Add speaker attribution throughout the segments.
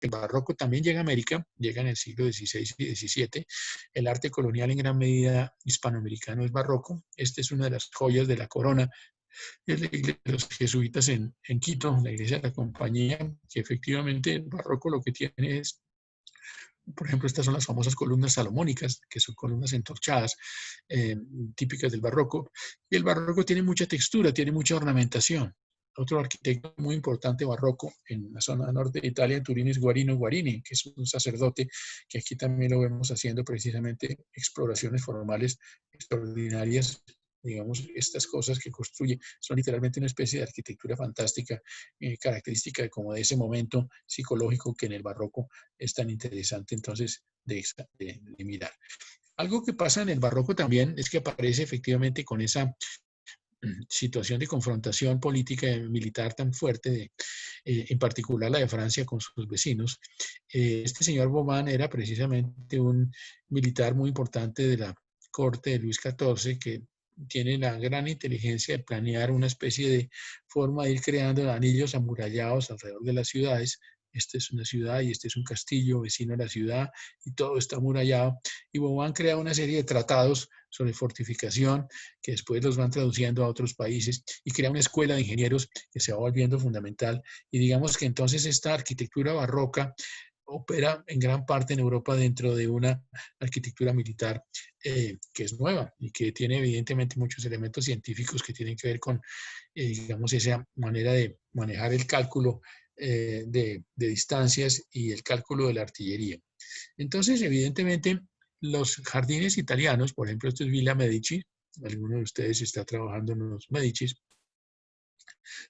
Speaker 1: el barroco también llega a América, llega en el siglo XVI y XVII. El arte colonial en gran medida hispanoamericano es barroco. Esta es una de las joyas de la corona. Es la iglesia de los jesuitas en Quito, la iglesia de la compañía, que efectivamente el barroco lo que tiene es, por ejemplo, estas son las famosas columnas salomónicas, que son columnas entorchadas, típicas del barroco. Y el barroco tiene mucha textura, tiene mucha ornamentación. Otro arquitecto muy importante barroco en la zona norte de Italia, en Turín, es Guarino Guarini, que es un sacerdote que aquí también lo vemos haciendo precisamente exploraciones formales extraordinarias. Digamos, estas cosas que construye son literalmente una especie de arquitectura fantástica, característica de como de ese momento psicológico que en el barroco es tan interesante entonces de mirar. Algo que pasa en el barroco también es que aparece efectivamente con esa situación de confrontación política y militar tan fuerte, en particular la de Francia con sus vecinos. Este señor Vauban era precisamente un militar muy importante de la corte de Luis XIV que tiene la gran inteligencia de planear una especie de forma de ir creando anillos amurallados alrededor de las ciudades. Esta es una ciudad y este es un castillo vecino a la ciudad y todo está amurallado. Y Vauban crea una serie de tratados sobre fortificación que después los van traduciendo a otros países y crea una escuela de ingenieros que se va volviendo fundamental. Y digamos que entonces esta arquitectura barroca opera en gran parte en Europa dentro de una arquitectura militar que es nueva y que tiene evidentemente muchos elementos científicos que tienen que ver con, digamos, esa manera de manejar el cálculo de distancias y el cálculo de la artillería. Entonces, evidentemente, los jardines italianos, por ejemplo, esto es Villa Medici, alguno de ustedes está trabajando en los Medicis.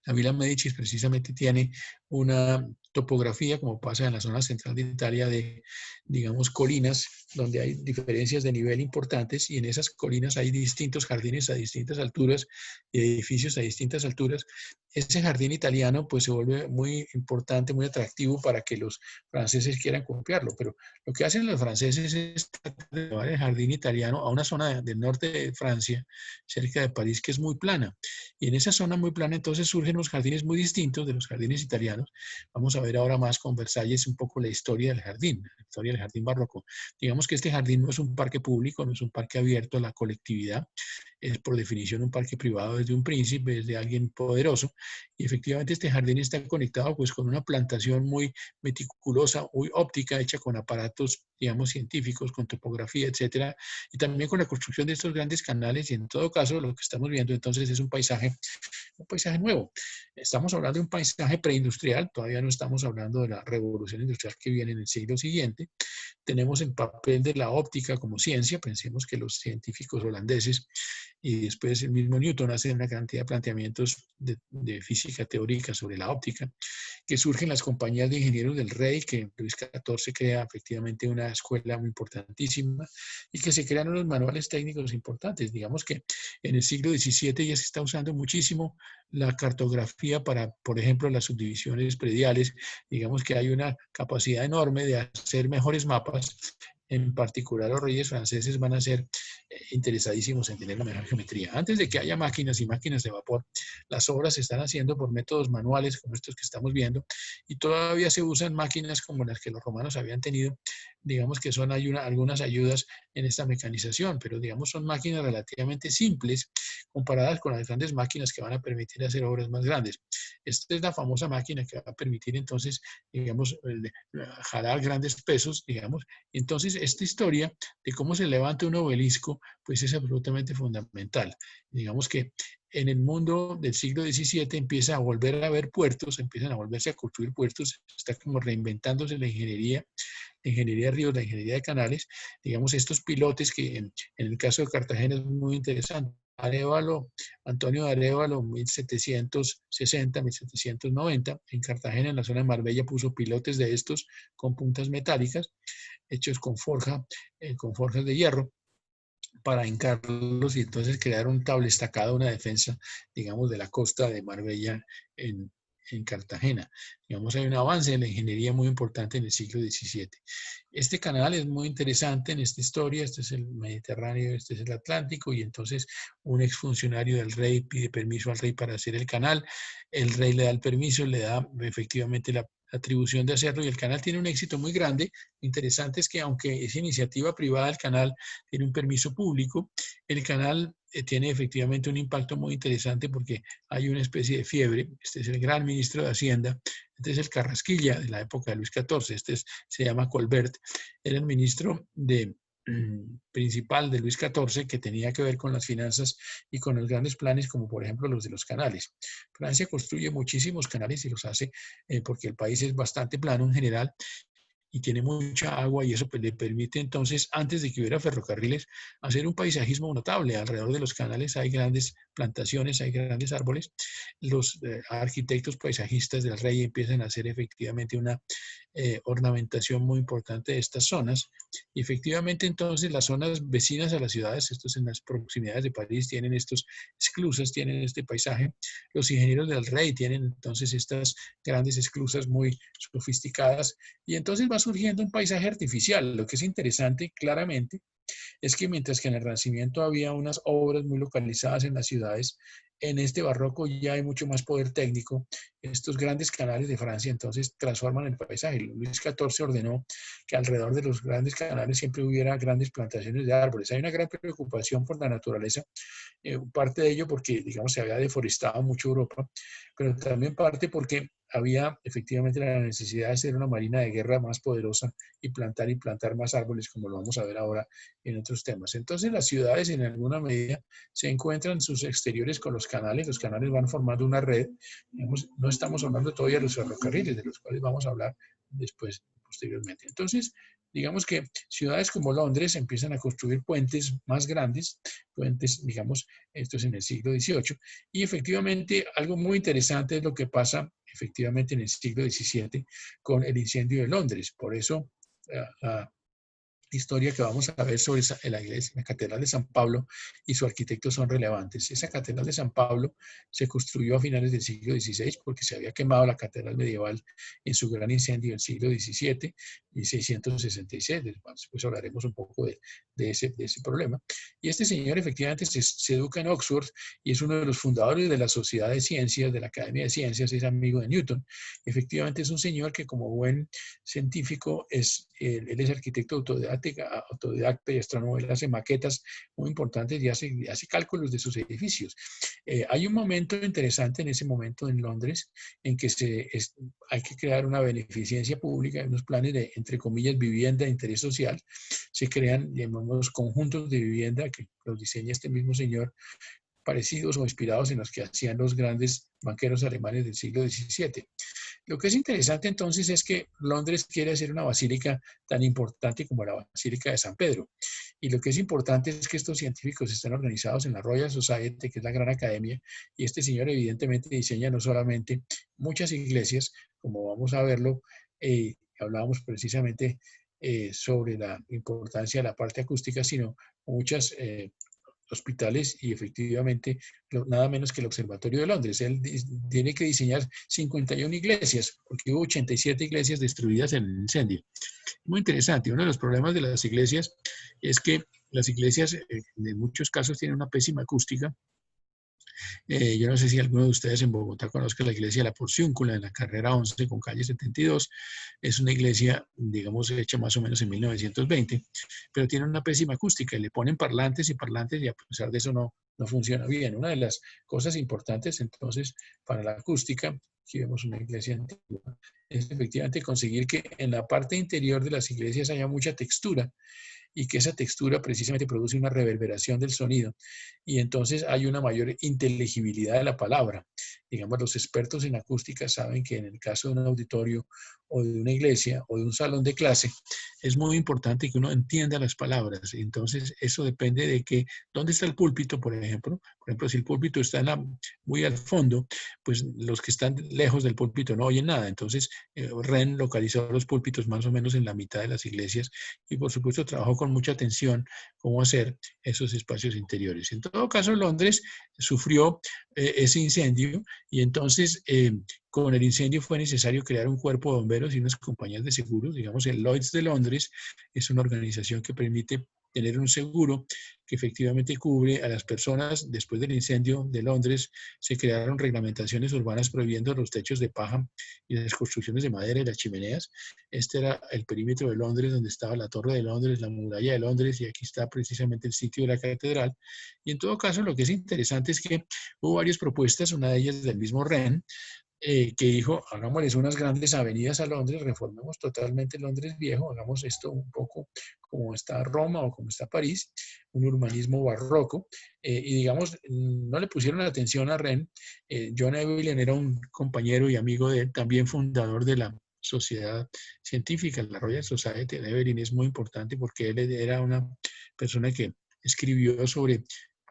Speaker 1: La Villa Medici precisamente tiene una topografía, como pasa en la zona central de Italia, de, digamos, colinas, donde hay diferencias de nivel importantes, y en esas colinas hay distintos jardines a distintas alturas y edificios a distintas alturas. Ese jardín italiano pues se vuelve muy importante, muy atractivo para que los franceses quieran copiarlo, pero lo que hacen los franceses es llevar el jardín italiano a una zona del norte de Francia, cerca de París, que es muy plana. Y en esa zona muy plana entonces surgen unos jardines muy distintos de los jardines italianos. Vamos a ver ahora más con Versalles un poco la historia del jardín, la historia del jardín barroco. Digamos que este jardín no es un parque público, no es un parque abierto a la colectividad, es por definición un parque privado desde un príncipe, desde alguien poderoso, y efectivamente este jardín está conectado pues con una plantación muy meticulosa, muy óptica, hecha con aparatos, digamos, científicos, con topografía, etcétera, y también con la construcción de estos grandes canales, y en todo caso lo que estamos viendo entonces es un paisaje nuevo. Estamos hablando de un paisaje preindustrial, todavía no estamos hablando de la revolución industrial que viene en el siglo siguiente. Tenemos el papel de la óptica como ciencia, pensemos que los científicos holandeses y después el mismo Newton hace una cantidad de planteamientos de física teórica sobre la óptica, que surgen las compañías de ingenieros del rey, que Luis XIV crea efectivamente una escuela muy importantísima y que se crean unos manuales técnicos importantes. Digamos que en el siglo XVII ya se está usando muchísimo la cartografía para, por ejemplo, las subdivisiones prediales. Digamos que hay una capacidad enorme de hacer mejores mapas. En particular, los reyes franceses van a ser interesadísimos en tener la mejor geometría. Antes de que haya máquinas y máquinas de vapor, las obras se están haciendo por métodos manuales como estos que estamos viendo, y todavía se usan máquinas como las que los romanos habían tenido. Digamos que son algunas ayudas en esta mecanización, pero digamos son máquinas relativamente simples comparadas con las grandes máquinas que van a permitir hacer obras más grandes. Esta es la famosa máquina que va a permitir entonces, digamos, jalar grandes pesos, digamos. Entonces, esta historia de cómo se levanta un obelisco, pues es absolutamente fundamental. Digamos que en el mundo del siglo XVII empieza a volver a haber puertos, empiezan a volverse a construir puertos, está como reinventándose la ingeniería de ríos, la ingeniería de canales. Digamos, estos pilotes que en el caso de Cartagena es muy interesante. Arévalo, Antonio de Arévalo, 1760, 1790, en Cartagena, en la zona de Marbella, puso pilotes de estos con puntas metálicas, hechos con forjas de hierro, para hincarlos y entonces crear un tablestacado, una defensa, digamos, de la costa de Marbella en Cartagena. Digamos, hay un avance en la ingeniería muy importante en el siglo XVII. Este canal es muy interesante en esta historia. Este es el Mediterráneo, este es el Atlántico, y entonces un exfuncionario del rey pide permiso al rey para hacer el canal. El rey le da el permiso, le da efectivamente atribución de hacerlo y el canal tiene un éxito muy grande. Lo interesante es que aunque es iniciativa privada, el canal tiene un permiso público, el canal tiene efectivamente un impacto muy interesante porque hay una especie de fiebre. Este es el gran ministro de Hacienda, este es el Carrasquilla de la época de Luis XIV, se llama Colbert, era el ministro principal de Luis XIV que tenía que ver con las finanzas y con los grandes planes como por ejemplo los de los canales. Francia construye muchísimos canales y los hace porque el país es bastante plano en general y tiene mucha agua y eso pues, le permite entonces, antes de que hubiera ferrocarriles, hacer un paisajismo notable. Alrededor de los canales hay grandes plantaciones, hay grandes árboles. Los arquitectos paisajistas del rey empiezan a hacer efectivamente una ornamentación muy importante de estas zonas. Y efectivamente entonces las zonas vecinas a las ciudades, estos en las proximidades de París, tienen estos esclusas, tienen este paisaje. Los ingenieros del rey tienen entonces estas grandes esclusas muy sofisticadas y entonces va surgiendo un paisaje artificial. Lo que es interesante claramente es que mientras que en el Renacimiento había unas obras muy localizadas en las ciudades, en este barroco ya hay mucho más poder técnico. Estos grandes canales de Francia entonces transforman el paisaje. Luis XIV ordenó que alrededor de los grandes canales siempre hubiera grandes plantaciones de árboles. Hay una gran preocupación por la naturaleza, parte de ello porque, digamos, se había deforestado mucho Europa, pero también parte porque había efectivamente la necesidad de ser una marina de guerra más poderosa y plantar más árboles, como lo vamos a ver ahora en otros temas. Entonces las ciudades en alguna medida se encuentran sus exteriores con los canales van formando una red. Digamos, no estamos hablando todavía de los ferrocarriles, de los cuales vamos a hablar después, posteriormente. Entonces, digamos que ciudades como Londres empiezan a construir puentes más grandes, puentes, digamos, esto es en el siglo XVIII, y efectivamente algo muy interesante es lo que pasa efectivamente en el siglo XVII con el incendio de Londres. Por eso la historia que vamos a ver sobre la iglesia, la Catedral de San Pablo y su arquitecto son relevantes. Esa Catedral de San Pablo se construyó a finales del siglo XVI porque se había quemado la catedral medieval en su gran incendio del siglo XVII, 1666. Después hablaremos un poco de ese problema. Y este señor efectivamente se educa en Oxford y es uno de los fundadores de la Sociedad de Ciencias, de la Academia de Ciencias, es amigo de Newton. Efectivamente es un señor que como buen científico él es arquitecto autodidacta y astrónomo. Él hace maquetas muy importantes y hace cálculos de sus edificios. Hay un momento interesante en ese momento en Londres en que hay que crear una beneficencia pública, unos planes de, entre comillas, vivienda de interés social. Se crean, llamamos, conjuntos de vivienda que los diseña este mismo señor, parecidos o inspirados en los que hacían los grandes banqueros alemanes del siglo XVII. Lo que es interesante entonces es que Londres quiere hacer una basílica tan importante como la Basílica de San Pedro. Y lo que es importante es que estos científicos están organizados en la Royal Society, que es la gran academia, y este señor evidentemente diseña no solamente muchas iglesias, como vamos a verlo, hablábamos precisamente sobre la importancia de la parte acústica, sino muchas hospitales y efectivamente nada menos que el Observatorio de Londres. Él tiene que diseñar 51 iglesias, porque hubo 87 iglesias destruidas en el incendio. Muy interesante. Uno de los problemas de las iglesias es que las iglesias en muchos casos tienen una pésima acústica. Yo no sé si alguno de ustedes en Bogotá conozca la iglesia de la Porciúncula en la carrera 11 con calle 72. Es una iglesia, digamos, hecha más o menos en 1920, pero tiene una pésima acústica y le ponen parlantes y a pesar de eso no funciona bien. Una de las cosas importantes entonces para la acústica, aquí vemos una iglesia antigua, es efectivamente conseguir que en la parte interior de las iglesias haya mucha textura y que esa textura precisamente produce una reverberación del sonido y entonces hay una mayor inteligibilidad de la palabra. Digamos, los expertos en acústica saben que en el caso de un auditorio o de una iglesia o de un salón de clase es muy importante que uno entienda las palabras. Entonces, eso depende de que, ¿dónde está el púlpito, por ejemplo? Por ejemplo, si el púlpito está muy al fondo, pues los que están lejos del púlpito no oyen nada. Entonces, Ren localizó los púlpitos más o menos en la mitad de las iglesias y, por supuesto, trabajó con mucha atención cómo hacer esos espacios interiores. En todo caso, Londres sufrió ese incendio y entonces con el incendio fue necesario crear un cuerpo de bomberos y unas compañías de seguros. Digamos, el Lloyd's de Londres es una organización que permite tener un seguro que efectivamente cubre a las personas. Después del incendio de Londres se crearon reglamentaciones urbanas prohibiendo los techos de paja y las construcciones de madera y las chimeneas. Este era el perímetro de Londres, donde estaba la Torre de Londres, la muralla de Londres, y aquí está precisamente el sitio de la catedral. Y en todo caso, lo que es interesante es que hubo varias propuestas, una de ellas del mismo Ren, que dijo, hagámosles unas grandes avenidas a Londres, reformemos totalmente Londres viejo, hagamos esto un poco como está Roma o como está París, un urbanismo barroco, y digamos, no le pusieron atención a Ren. John Evelyn era un compañero y amigo de él, también fundador de la sociedad científica, la Royal Society de Evelyn. Es muy importante porque él era una persona que escribió sobre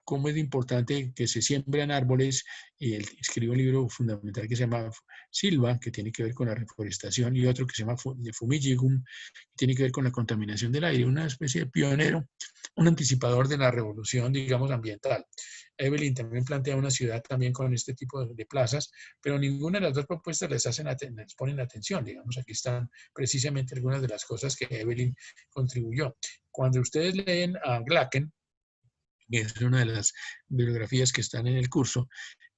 Speaker 1: cómo es importante que se siembren árboles, y él escribió un libro fundamental que se llama Silva, que tiene que ver con la reforestación, y otro que se llama Fumigigum, que tiene que ver con la contaminación del aire, una especie de pionero, un anticipador de la revolución, digamos, ambiental. Evelyn también plantea una ciudad también con este tipo de plazas, pero ninguna de las dos propuestas les ponen atención. Digamos, aquí están precisamente algunas de las cosas que Evelyn contribuyó. Cuando ustedes leen a Glacken, que es una de las bibliografías que están en el curso,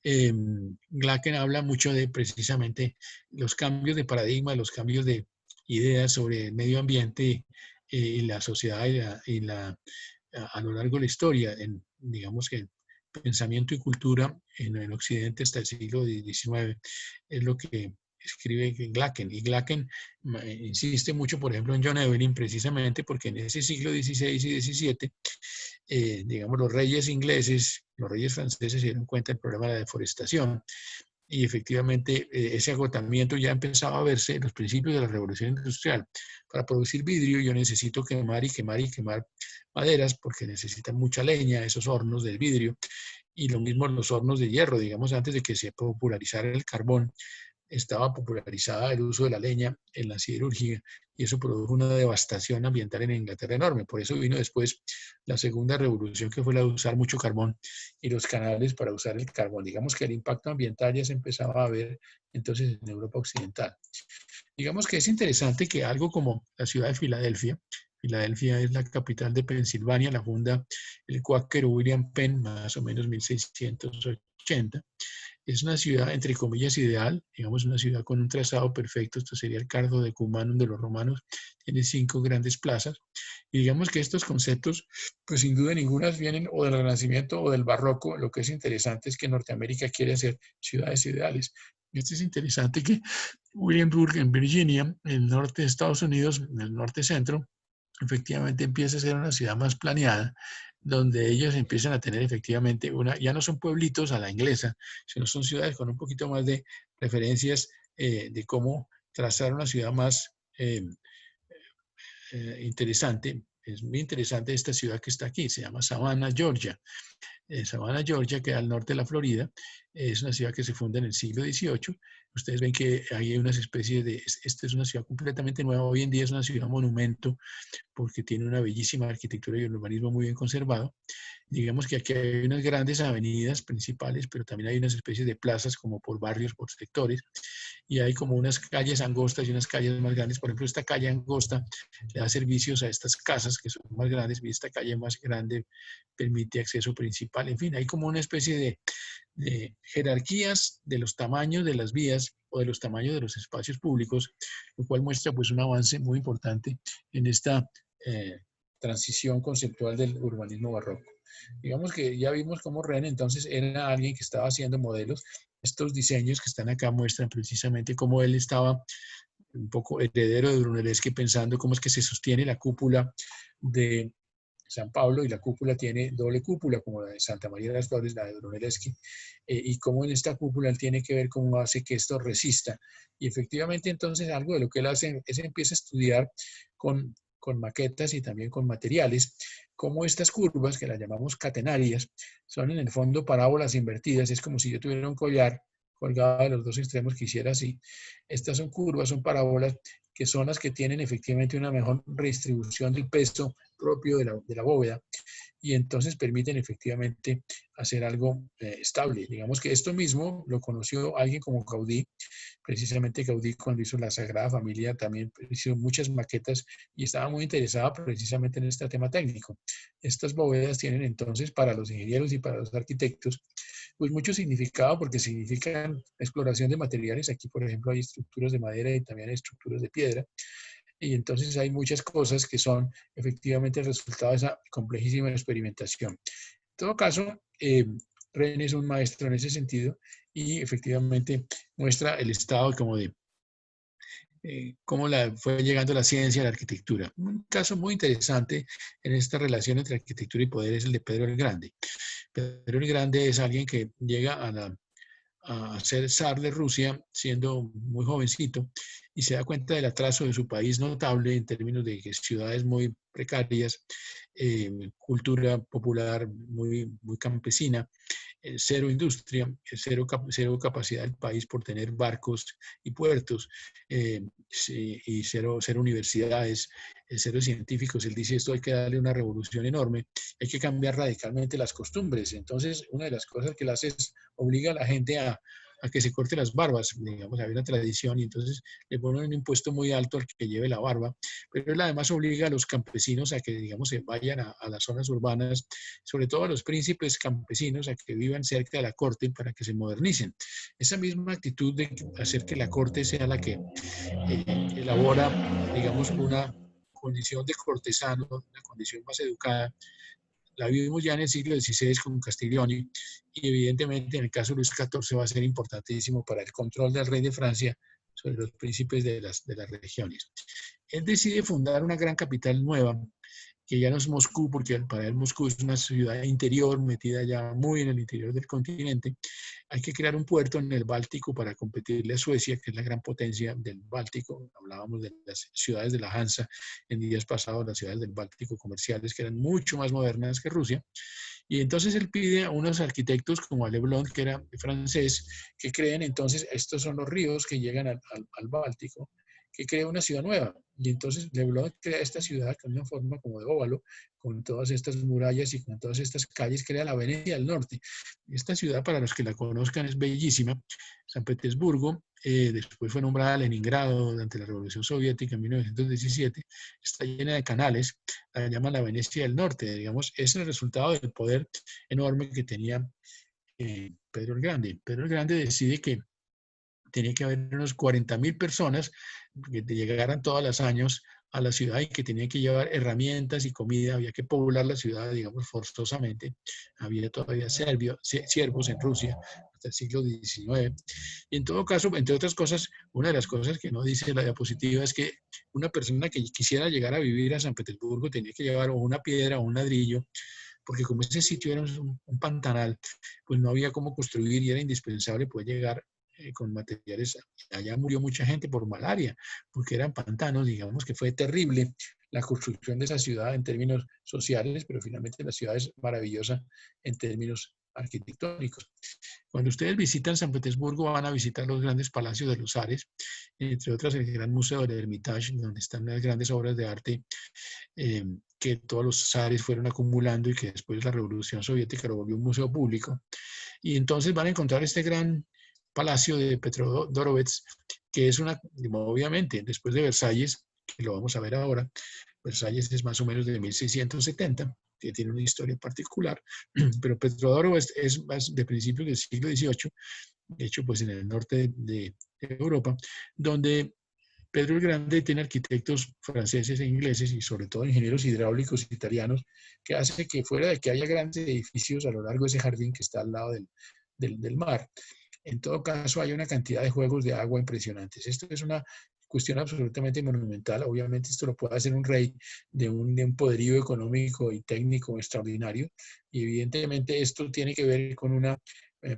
Speaker 1: Glacken habla mucho de precisamente los cambios de paradigma, los cambios de ideas sobre el medio ambiente y la sociedad a lo largo de la historia, digamos que pensamiento y cultura en el occidente hasta el siglo XIX, es lo que escribe Glacken. Y Glacken insiste mucho, por ejemplo, en John Evelyn, precisamente porque en ese siglo XVI y XVII, digamos, los reyes ingleses, los reyes franceses se dieron cuenta del problema de la deforestación, y efectivamente ese agotamiento ya empezaba a verse en los principios de la revolución industrial. Para producir vidrio yo necesito quemar y quemar y quemar maderas, porque necesitan mucha leña esos hornos del vidrio, y lo mismo los hornos de hierro. Digamos, antes de que se popularizara el carbón, estaba popularizada el uso de la leña en la siderurgia, y eso produjo una devastación ambiental en Inglaterra enorme. Por eso vino después la segunda revolución, que fue la de usar mucho carbón y los canales para usar el carbón. Digamos que el impacto ambiental ya se empezaba a ver entonces en Europa Occidental. Digamos que es interesante que algo como la ciudad de Filadelfia, Filadelfia es la capital de Pensilvania, la funda el cuáquero William Penn, más o menos 1680. Es una ciudad, entre comillas, ideal, digamos, una ciudad con un trazado perfecto. Esto sería el Cardo Decumanum de los romanos. Tiene 5 grandes plazas. Y digamos que estos conceptos, pues sin duda ninguna, vienen o del Renacimiento o del Barroco. Lo que es interesante es que Norteamérica quiere hacer ciudades ideales. Esto es interesante que Williamsburg, en Virginia, en el norte de Estados Unidos, en el norte centro, efectivamente empieza a ser una ciudad más planeada, donde ellos empiezan a tener efectivamente ya no son pueblitos a la inglesa, sino son ciudades con un poquito más de referencias de cómo trazar una ciudad más interesante. Es muy interesante esta ciudad que está aquí, se llama Savannah, Georgia. Savannah, Georgia, que al norte de la Florida, es una ciudad que se funda en el siglo XVIII. Ustedes ven que hay unas especies esta es una ciudad completamente nueva, hoy en día es una ciudad monumento, porque tiene una bellísima arquitectura y un urbanismo muy bien conservado. Digamos que aquí hay unas grandes avenidas principales, pero también hay unas especies de plazas como por barrios, por sectores, y hay como unas calles angostas y unas calles más grandes. Por ejemplo, esta calle angosta le da servicios a estas casas que son más grandes, y esta calle más grande permite acceso principal. En fin, hay como una especie de jerarquías de los tamaños de las vías o de los tamaños de los espacios públicos, lo cual muestra pues un avance muy importante en esta transición conceptual del urbanismo barroco. Digamos que ya vimos cómo René entonces era alguien que estaba haciendo modelos. Estos diseños que están acá muestran precisamente cómo él estaba un poco heredero de Brunelleschi, pensando cómo es que se sostiene la cúpula de San Pablo, y la cúpula tiene doble cúpula, como la de Santa María de las Flores, la de Brunelleschi, y cómo en esta cúpula él tiene que ver cómo hace que esto resista. Y efectivamente entonces algo de lo que él hace es empieza a estudiar con maquetas y también con materiales, cómo estas curvas, que las llamamos catenarias, son en el fondo parábolas invertidas. Es como si yo tuviera un collar colgado de los dos extremos que hiciera así. Estas son curvas, son parábolas, que son las que tienen efectivamente una mejor redistribución del peso propio de la bóveda, y entonces permiten efectivamente hacer algo estable. Digamos que esto mismo lo conoció alguien como Gaudí, precisamente Gaudí cuando hizo la Sagrada Familia también hizo muchas maquetas y estaba muy interesado precisamente en este tema técnico. Estas bóvedas tienen entonces para los ingenieros y para los arquitectos pues mucho significado porque significan exploración de materiales. Aquí, por ejemplo, hay estructuras de madera y también hay estructuras de piedra. Y entonces hay muchas cosas que son efectivamente el resultado de esa complejísima experimentación. En todo caso, René es un maestro en ese sentido y efectivamente muestra el estado como de cómo fue llegando la ciencia a la arquitectura. Un caso muy interesante en esta relación entre arquitectura y poder es el de Pedro el Grande. Pedro el Grande es alguien que llega a ser zar de Rusia siendo muy jovencito y se da cuenta del atraso de su país notable en términos de que ciudades muy precarias, cultura popular muy campesina, cero industria, cero capacidad del país por tener barcos y puertos, y cero universidades, cero científicos. Él dice esto hay que darle una revolución enorme, hay que cambiar radicalmente las costumbres. Entonces, una de las cosas que él hace es obliga a la gente a que se corte las barbas, digamos, había una tradición y entonces le ponen un impuesto muy alto al que lleve la barba, pero él además obliga a los campesinos a que, digamos, se vayan a las zonas urbanas, sobre todo a los príncipes campesinos, a que vivan cerca de la corte para que se modernicen. Esa misma actitud de hacer que la corte sea la que elabora, digamos, una condición de cortesano, una condición más educada, la vivimos ya en el siglo XVI con Castiglioni y evidentemente en el caso de Luis XIV va a ser importantísimo para el control del rey de Francia sobre los príncipes de las regiones. Él decide fundar una gran capital nueva, que ya no es Moscú, porque para él Moscú es una ciudad interior, metida ya muy en el interior del continente. Hay que crear un puerto en el Báltico para competirle a Suecia, que es la gran potencia del Báltico. Hablábamos de las ciudades de la Hansa en días pasados, las ciudades del Báltico comerciales, que eran mucho más modernas que Rusia. Y entonces él pide a unos arquitectos como a Leblond, que era francés, que creen entonces, estos son los ríos que llegan al Báltico, que crea una ciudad nueva. Y entonces Leblond crea esta ciudad con una forma como de óvalo, con todas estas murallas y con todas estas calles, crea la Venecia del Norte. Esta ciudad, para los que la conozcan, es bellísima. San Petersburgo, después fue nombrada Leningrado durante la Revolución Soviética en 1917, está llena de canales, la llaman la Venecia del Norte, digamos, es el resultado del poder enorme que tenía Pedro el Grande. Pedro el Grande decide que tenía que haber unos 40.000 personas que llegaran todas los años a la ciudad y que tenían que llevar herramientas y comida, había que poblar la ciudad, digamos, forzosamente. Había todavía siervos en Rusia hasta el siglo XIX. Y en todo caso, entre otras cosas, una de las cosas que no dice la diapositiva es que una persona que quisiera llegar a vivir a San Petersburgo tenía que llevar una piedra o un ladrillo, porque como ese sitio era un pantanal, pues no había cómo construir y era indispensable poder llegar con materiales. Allá murió mucha gente por malaria, porque eran pantanos, digamos que fue terrible la construcción de esa ciudad en términos sociales, pero finalmente la ciudad es maravillosa en términos arquitectónicos. Cuando ustedes visitan San Petersburgo van a visitar los grandes palacios de los zares, entre otras el Gran Museo del Hermitage, donde están las grandes obras de arte que todos los zares fueron acumulando y que después la Revolución Soviética lo volvió un museo público. Y entonces van a encontrar este gran palacio de Petrodorovets, que es obviamente, después de Versalles, que lo vamos a ver ahora, Versalles es más o menos de 1670, que tiene una historia particular, pero Petrodorovets es más de principios del siglo XVIII, de hecho, pues en el norte de Europa, donde Pedro el Grande tiene arquitectos franceses e ingleses y sobre todo ingenieros hidráulicos italianos, que hace que fuera de que haya grandes edificios a lo largo de ese jardín que está al lado del mar, en todo caso hay una cantidad de juegos de agua impresionantes. Esto es una cuestión absolutamente monumental. Obviamente esto lo puede hacer un rey de un poderío económico y técnico extraordinario. Y evidentemente esto tiene que ver con una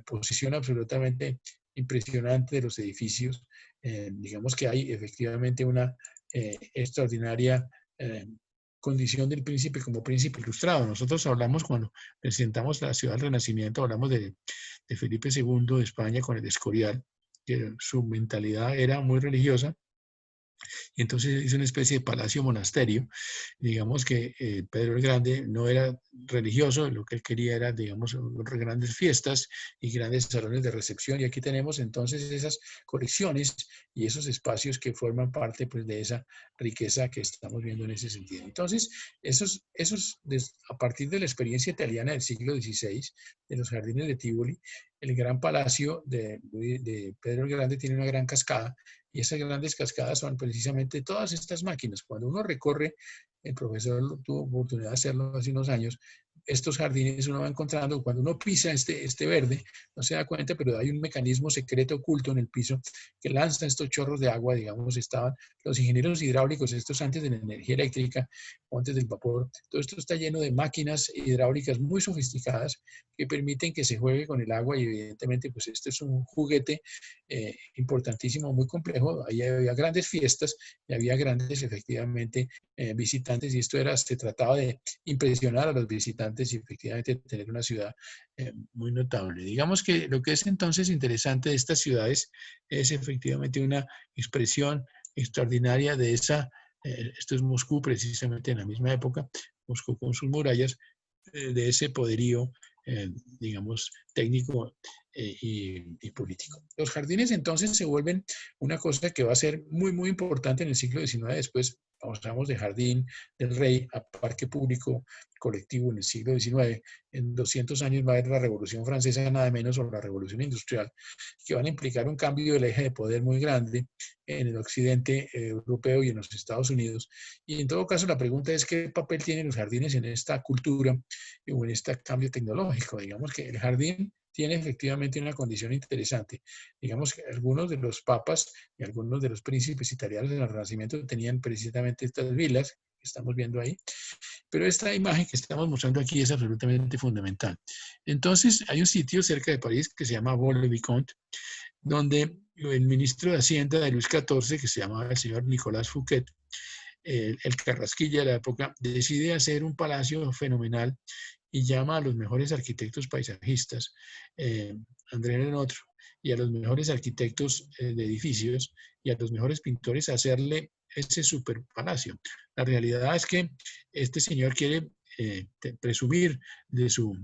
Speaker 1: posición absolutamente impresionante de los edificios. Digamos que hay efectivamente una extraordinaria condición del príncipe como príncipe ilustrado. Nosotros hablamos cuando presentamos la ciudad del Renacimiento, hablamos de Felipe II de España con el Escorial, que su mentalidad era muy religiosa, Y entonces hizo una especie de palacio monasterio. Digamos que Pedro el Grande no era religioso, lo que él quería era, digamos, grandes fiestas y grandes salones de recepción. Y aquí tenemos entonces esas colecciones y esos espacios que forman parte, pues, de esa riqueza que estamos viendo en ese sentido. Entonces, a partir de la experiencia italiana del siglo XVI, de los jardines de Tivoli, el gran palacio de Pedro el Grande tiene una gran cascada, y esas grandes cascadas son precisamente todas estas máquinas. Cuando uno recorre, el profesor tuvo oportunidad de hacerlo hace unos años, estos jardines uno va encontrando, cuando uno pisa este verde, no se da cuenta, pero hay un mecanismo secreto oculto en el piso que lanza estos chorros de agua. Digamos, estaban los ingenieros hidráulicos, estos antes de la energía eléctrica, o antes del vapor. Todo esto está lleno de máquinas hidráulicas muy sofisticadas que permiten que se juegue con el agua, y evidentemente, pues este es un juguete importantísimo, muy complejo. Ahí había grandes fiestas y había grandes, efectivamente, visitantes, y se trataba de impresionar a los visitantes y efectivamente tener una ciudad muy notable. Digamos que lo que es entonces interesante de estas ciudades es efectivamente una expresión extraordinaria de esa, esto es Moscú precisamente en la misma época, Moscú con sus murallas, de ese poderío, digamos, técnico y político. Los jardines entonces se vuelven una cosa que va a ser muy, muy importante en el siglo XIX. Después pasamos de jardín del rey a parque público colectivo en el siglo XIX. En 200 años va a haber la Revolución Francesa, nada menos, o la Revolución Industrial, que van a implicar un cambio del eje de poder muy grande en el occidente europeo y en los Estados Unidos. Y en todo caso, la pregunta es qué papel tienen los jardines en esta cultura o en este cambio tecnológico. Digamos que el jardín tiene efectivamente una condición interesante. Digamos que algunos de los papas y algunos de los príncipes italianos del Renacimiento tenían precisamente estas vilas que estamos viendo ahí, pero esta imagen que estamos mostrando aquí es absolutamente fundamental. Entonces, hay un sitio cerca de París que se llama Vaux-le-Vicomte, donde el ministro de Hacienda de Luis XIV, que se llamaba el señor Nicolas Fouquet, el Carrasquilla de la época, decide hacer un palacio fenomenal y llama a los mejores arquitectos paisajistas, André Lenotre, y a los mejores arquitectos de edificios y a los mejores pintores a hacerle ese super palacio. La realidad es que este señor quiere presumir de su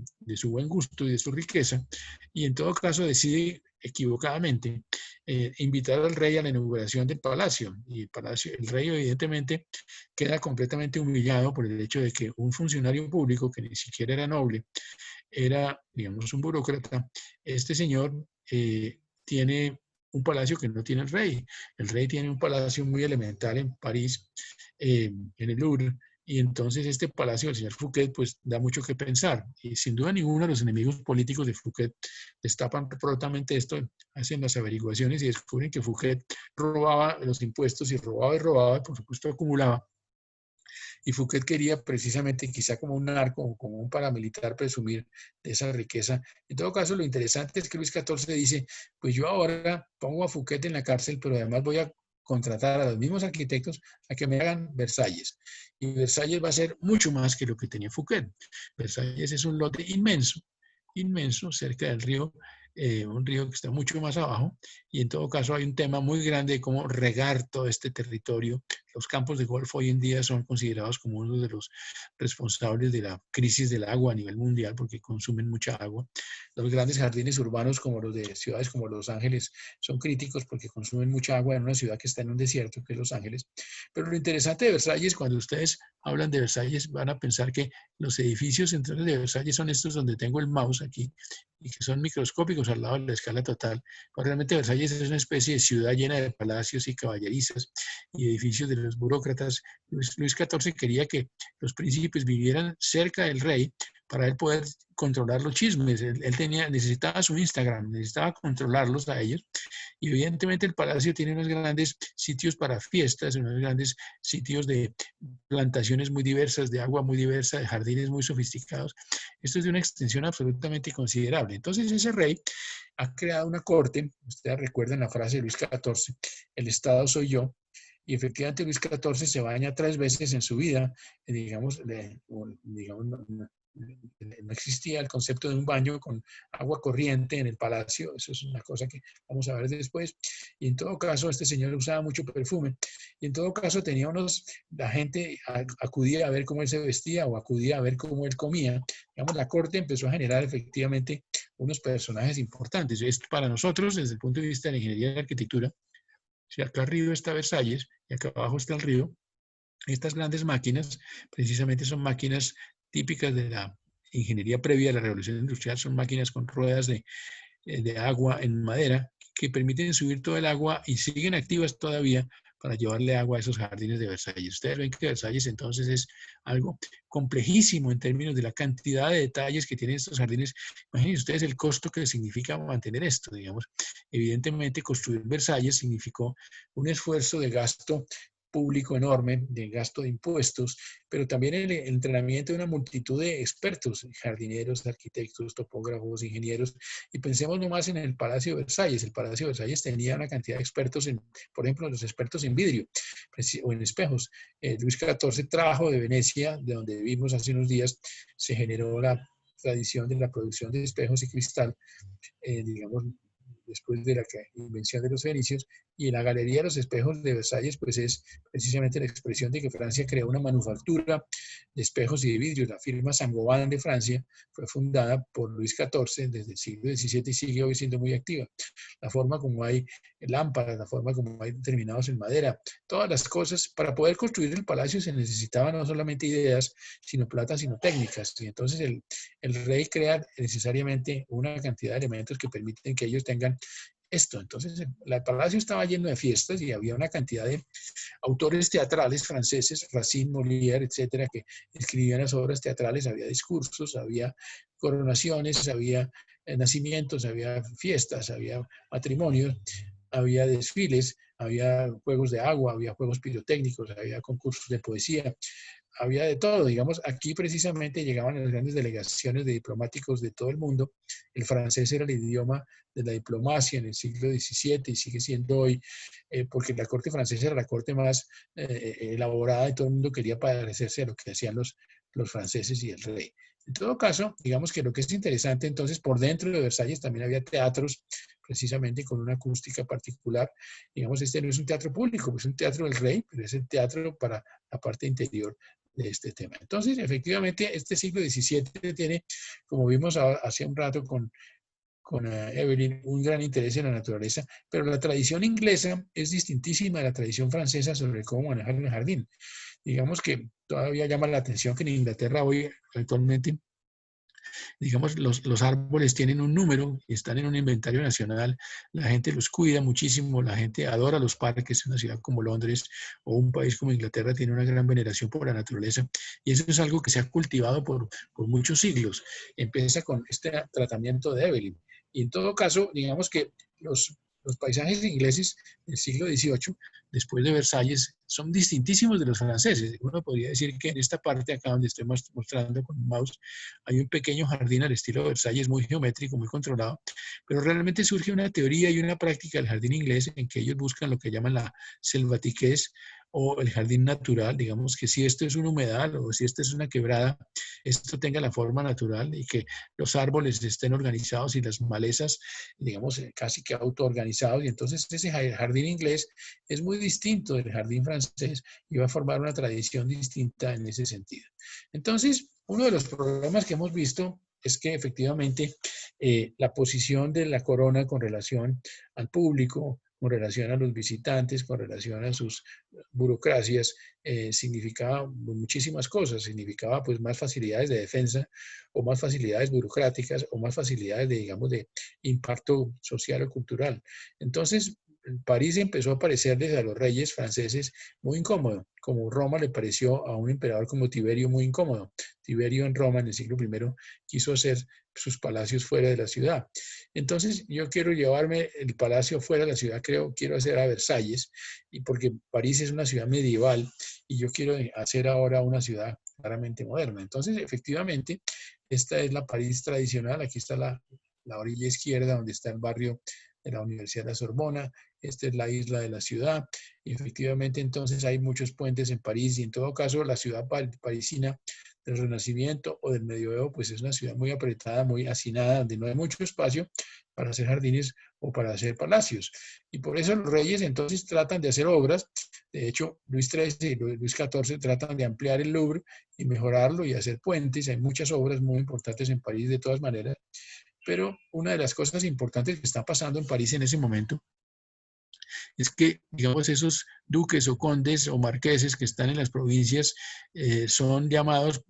Speaker 1: buen gusto y de su riqueza, y en todo caso decide equivocadamente invitar al rey a la inauguración del palacio. Y el rey evidentemente queda completamente humillado por el hecho de que un funcionario público que ni siquiera era noble, era, digamos, un burócrata. Este señor tiene un palacio que no tiene el rey. El rey tiene un palacio muy elemental en París, en el Louvre, y entonces este palacio del señor Fouquet pues da mucho que pensar. Y sin duda ninguna los enemigos políticos de Fouquet destapan prontamente esto, hacen las averiguaciones y descubren que Fouquet robaba los impuestos y robaba, y por supuesto acumulaba. Y Fouquet quería precisamente, quizá como un narco, como un paramilitar, presumir de esa riqueza. En todo caso, lo interesante es que Luis XIV dice, pues yo ahora pongo a Fouquet en la cárcel, pero además voy a contratar a los mismos arquitectos a que me hagan Versalles. Y Versalles va a ser mucho más que lo que tenía Fouquet. Versalles es un lote inmenso, inmenso, cerca del río, un río que está mucho más abajo, y en todo caso hay un tema muy grande de cómo regar todo este territorio. Los campos de golf hoy en día son considerados como uno de los responsables de la crisis del agua a nivel mundial porque consumen mucha agua. Los grandes jardines urbanos como los de ciudades como Los Ángeles son críticos porque consumen mucha agua en una ciudad que está en un desierto, que es Los Ángeles. Pero lo interesante de Versalles, cuando ustedes hablan de Versalles, van a pensar que los edificios centrales de Versalles son estos donde tengo el mouse aquí y que son microscópicos al lado de la escala total. Pero realmente Versalles es una especie de ciudad llena de palacios y caballerizas y edificios de los burócratas. Luis XIV quería que los príncipes vivieran cerca del rey para él poder controlar los chismes. Él necesitaba su Instagram, necesitaba controlarlos a ellos. Y evidentemente el palacio tiene unos grandes sitios para fiestas, unos grandes sitios de plantaciones muy diversas, de agua muy diversa, de jardines muy sofisticados. Esto es de una extensión absolutamente considerable. Entonces ese rey ha creado una corte, ustedes recuerdan la frase de Luis XIV, el Estado soy yo, y efectivamente Luis XIV se baña 3 veces en su vida, digamos, no existía el concepto de un baño con agua corriente en el palacio, eso es una cosa que vamos a ver después, y en todo caso este señor usaba mucho perfume, y en todo caso tenía la gente acudía a ver cómo él se vestía o acudía a ver cómo él comía, digamos, la corte empezó a generar efectivamente unos personajes importantes. Esto para nosotros, desde el punto de vista de la ingeniería y la arquitectura, si acá arriba está Versalles y acá abajo está el río, estas grandes máquinas precisamente son máquinas típicas de la ingeniería previa a la revolución industrial, son máquinas con ruedas de agua en madera que permiten subir todo el agua y siguen activas todavía para llevarle agua a esos jardines de Versalles. Ustedes ven que Versalles entonces es algo complejísimo en términos de la cantidad de detalles que tienen estos jardines. Imagínense ustedes el costo que significa mantener esto, digamos. Evidentemente construir Versalles significó un esfuerzo de gasto público enorme, de gasto de impuestos, pero también el entrenamiento de una multitud de expertos, jardineros, arquitectos, topógrafos, ingenieros, y pensemos nomás en el Palacio de Versalles. El Palacio de Versalles tenía una cantidad de expertos en, por ejemplo, los expertos en vidrio o en espejos. Luis XIV trajo de Venecia, de donde vimos hace unos días, se generó la tradición de la producción de espejos y cristal, digamos, después de la invención de los fenicios, y la Galería de los Espejos de Versalles, pues es precisamente la expresión de que Francia creó una manufactura de espejos y de vidrios. La firma Saint-Gobain de Francia fue fundada por Luis XIV desde el siglo XVII y sigue hoy siendo muy activa. La forma como hay lámparas, la forma como hay determinados en madera, todas las cosas, para poder construir el palacio se necesitaban no solamente ideas, sino plata, sino técnicas. Y entonces el rey crea necesariamente una cantidad de elementos que permiten que ellos tengan esto. Entonces, el palacio estaba lleno de fiestas y había una cantidad de autores teatrales franceses, Racine, Molière, etcétera, que escribían las obras teatrales, había discursos, había coronaciones, había nacimientos, había fiestas, había matrimonios, había desfiles, había juegos de agua, había juegos pirotécnicos, había concursos de poesía, había de todo, digamos, aquí precisamente llegaban las grandes delegaciones de diplomáticos de todo el mundo, el francés era el idioma de la diplomacia en el siglo XVII y sigue siendo hoy, porque la corte francesa era la corte más elaborada y todo el mundo quería parecerse a lo que hacían los franceses y el rey. En todo caso, digamos que lo que es interesante, entonces, por dentro de Versalles también había teatros, precisamente con una acústica particular. Digamos, este no es un teatro público, es un teatro del rey, pero es el teatro para la parte interior de este tema. Entonces, efectivamente, este siglo XVII tiene, como vimos hace un rato con Evelyn, un gran interés en la naturaleza, pero la tradición inglesa es distintísima de la tradición francesa sobre cómo manejar el jardín. Digamos que todavía llama la atención que en Inglaterra hoy actualmente, digamos, los árboles tienen un número, están en un inventario nacional, la gente los cuida muchísimo, la gente adora los parques, una ciudad como Londres o un país como Inglaterra tiene una gran veneración por la naturaleza y eso es algo que se ha cultivado por muchos siglos. Empieza con este tratamiento de Evelyn y en todo caso, digamos que los paisajes ingleses del siglo XVIII, después de Versalles, son distintísimos de los franceses. Uno podría decir que en esta parte acá donde estoy mostrando con un mouse, hay un pequeño jardín al estilo de Versalles, muy geométrico, muy controlado, pero realmente surge una teoría y una práctica del jardín inglés en que ellos buscan lo que llaman la selvatiquez o el jardín natural, digamos que si esto es un humedal o si esto es una quebrada, esto tenga la forma natural y que los árboles estén organizados y las malezas, digamos, casi que autoorganizados. Y entonces ese jardín inglés es muy distinto del jardín francés y va a formar una tradición distinta en ese sentido. Entonces, uno de los problemas que hemos visto es que efectivamente la posición de la corona con relación al público, con relación a los visitantes, con relación a sus burocracias, significaba muchísimas cosas. Significaba pues más facilidades de defensa o más facilidades burocráticas o más facilidades de, digamos, de impacto social o cultural. Entonces, París empezó a parecerles a los reyes franceses muy incómodo, como Roma le pareció a un emperador como Tiberio muy incómodo. Tiberio en Roma en el siglo I quiso hacer sus palacios fuera de la ciudad. Entonces yo quiero llevarme el palacio fuera de la ciudad, quiero hacer a Versalles, y porque París es una ciudad medieval y yo quiero hacer ahora una ciudad claramente moderna. Entonces efectivamente esta es la París tradicional, aquí está la orilla izquierda donde está el barrio de la Universidad de la Sorbona, esta es la isla de la ciudad, y efectivamente entonces hay muchos puentes en París y en todo caso la ciudad parisina del Renacimiento o del Medioevo, pues es una ciudad muy apretada, muy hacinada, donde no hay mucho espacio para hacer jardines o para hacer palacios. Y por eso los reyes entonces tratan de hacer obras. De hecho, Luis XIII y Luis XIV tratan de ampliar el Louvre y mejorarlo y hacer puentes. Hay muchas obras muy importantes en París de todas maneras. Pero una de las cosas importantes que está pasando en París en ese momento es que, digamos, esos duques o condes o marqueses que están en las provincias son llamados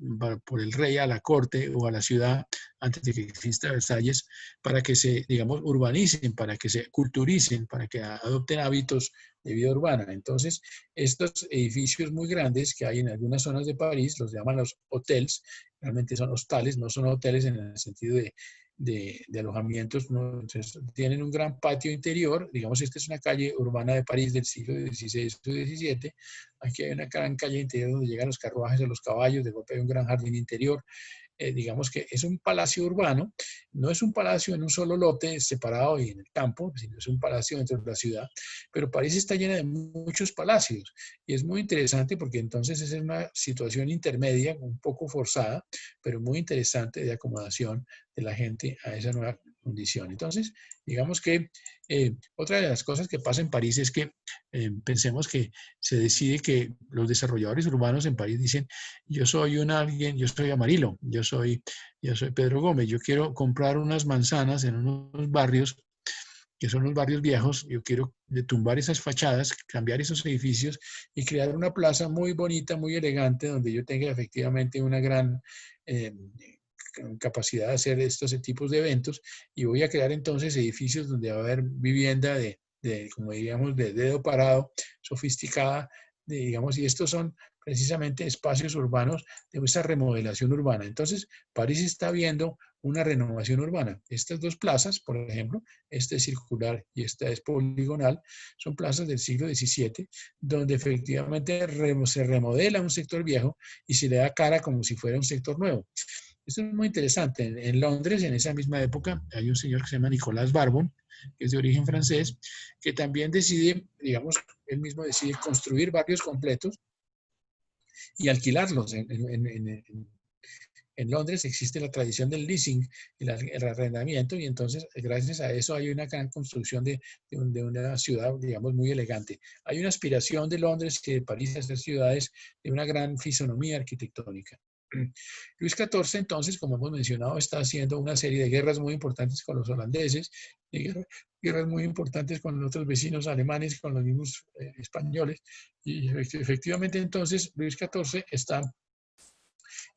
Speaker 1: por el rey a la corte o a la ciudad antes de que exista Versalles para que se, digamos, urbanicen, para que se culturicen, para que adopten hábitos de vida urbana. Entonces, estos edificios muy grandes que hay en algunas zonas de París, los llaman los hotels, realmente son hostales, no son hoteles en el sentido de alojamientos, ¿no? Entonces, tienen un gran patio interior. Digamos, esta es una calle urbana de París del siglo XVI o XVII. Aquí hay una gran calle interior donde llegan los carruajes o los caballos, de golpe hay un gran jardín interior. Digamos que es un palacio urbano, no es un palacio en un solo lote separado y en el campo, sino es un palacio dentro de la ciudad, pero París está llena de muchos palacios y es muy interesante porque entonces es una situación intermedia, un poco forzada, pero muy interesante de acomodación de la gente a esa nueva condición. Entonces, digamos que otra de las cosas que pasa en París es que pensemos que se decide que los desarrolladores urbanos en París dicen, yo soy alguien, yo soy Amarillo, yo soy Pedro Gómez, yo quiero comprar unas manzanas en unos barrios que son los barrios viejos, yo quiero tumbar esas fachadas, cambiar esos edificios y crear una plaza muy bonita, muy elegante, donde yo tenga efectivamente una gran eh, capacidad de hacer estos tipos de eventos y voy a crear entonces edificios donde va a haber vivienda como diríamos, de dedo parado, sofisticada, digamos, y estos son precisamente espacios urbanos de esa remodelación urbana. Entonces, París está viendo una renovación urbana. Estas dos plazas, por ejemplo, esta es circular y esta es poligonal, son plazas del siglo XVII, donde efectivamente se remodela un sector viejo y se le da cara como si fuera un sector nuevo. Esto es muy interesante. En Londres, en esa misma época, hay un señor que se llama Nicolás Barbon, que es de origen francés, que también decide, digamos, él mismo decide construir barrios completos y alquilarlos. En Londres existe la tradición del leasing, el arrendamiento, y entonces gracias a eso hay una gran construcción de una ciudad, digamos, muy elegante. Hay una aspiración de Londres y de París a ser ciudades de una gran fisonomía arquitectónica. Luis XIV, entonces, como hemos mencionado, está haciendo una serie de guerras muy importantes con los holandeses, guerras muy importantes con otros vecinos alemanes, con los mismos españoles, y efectivamente entonces Luis XIV está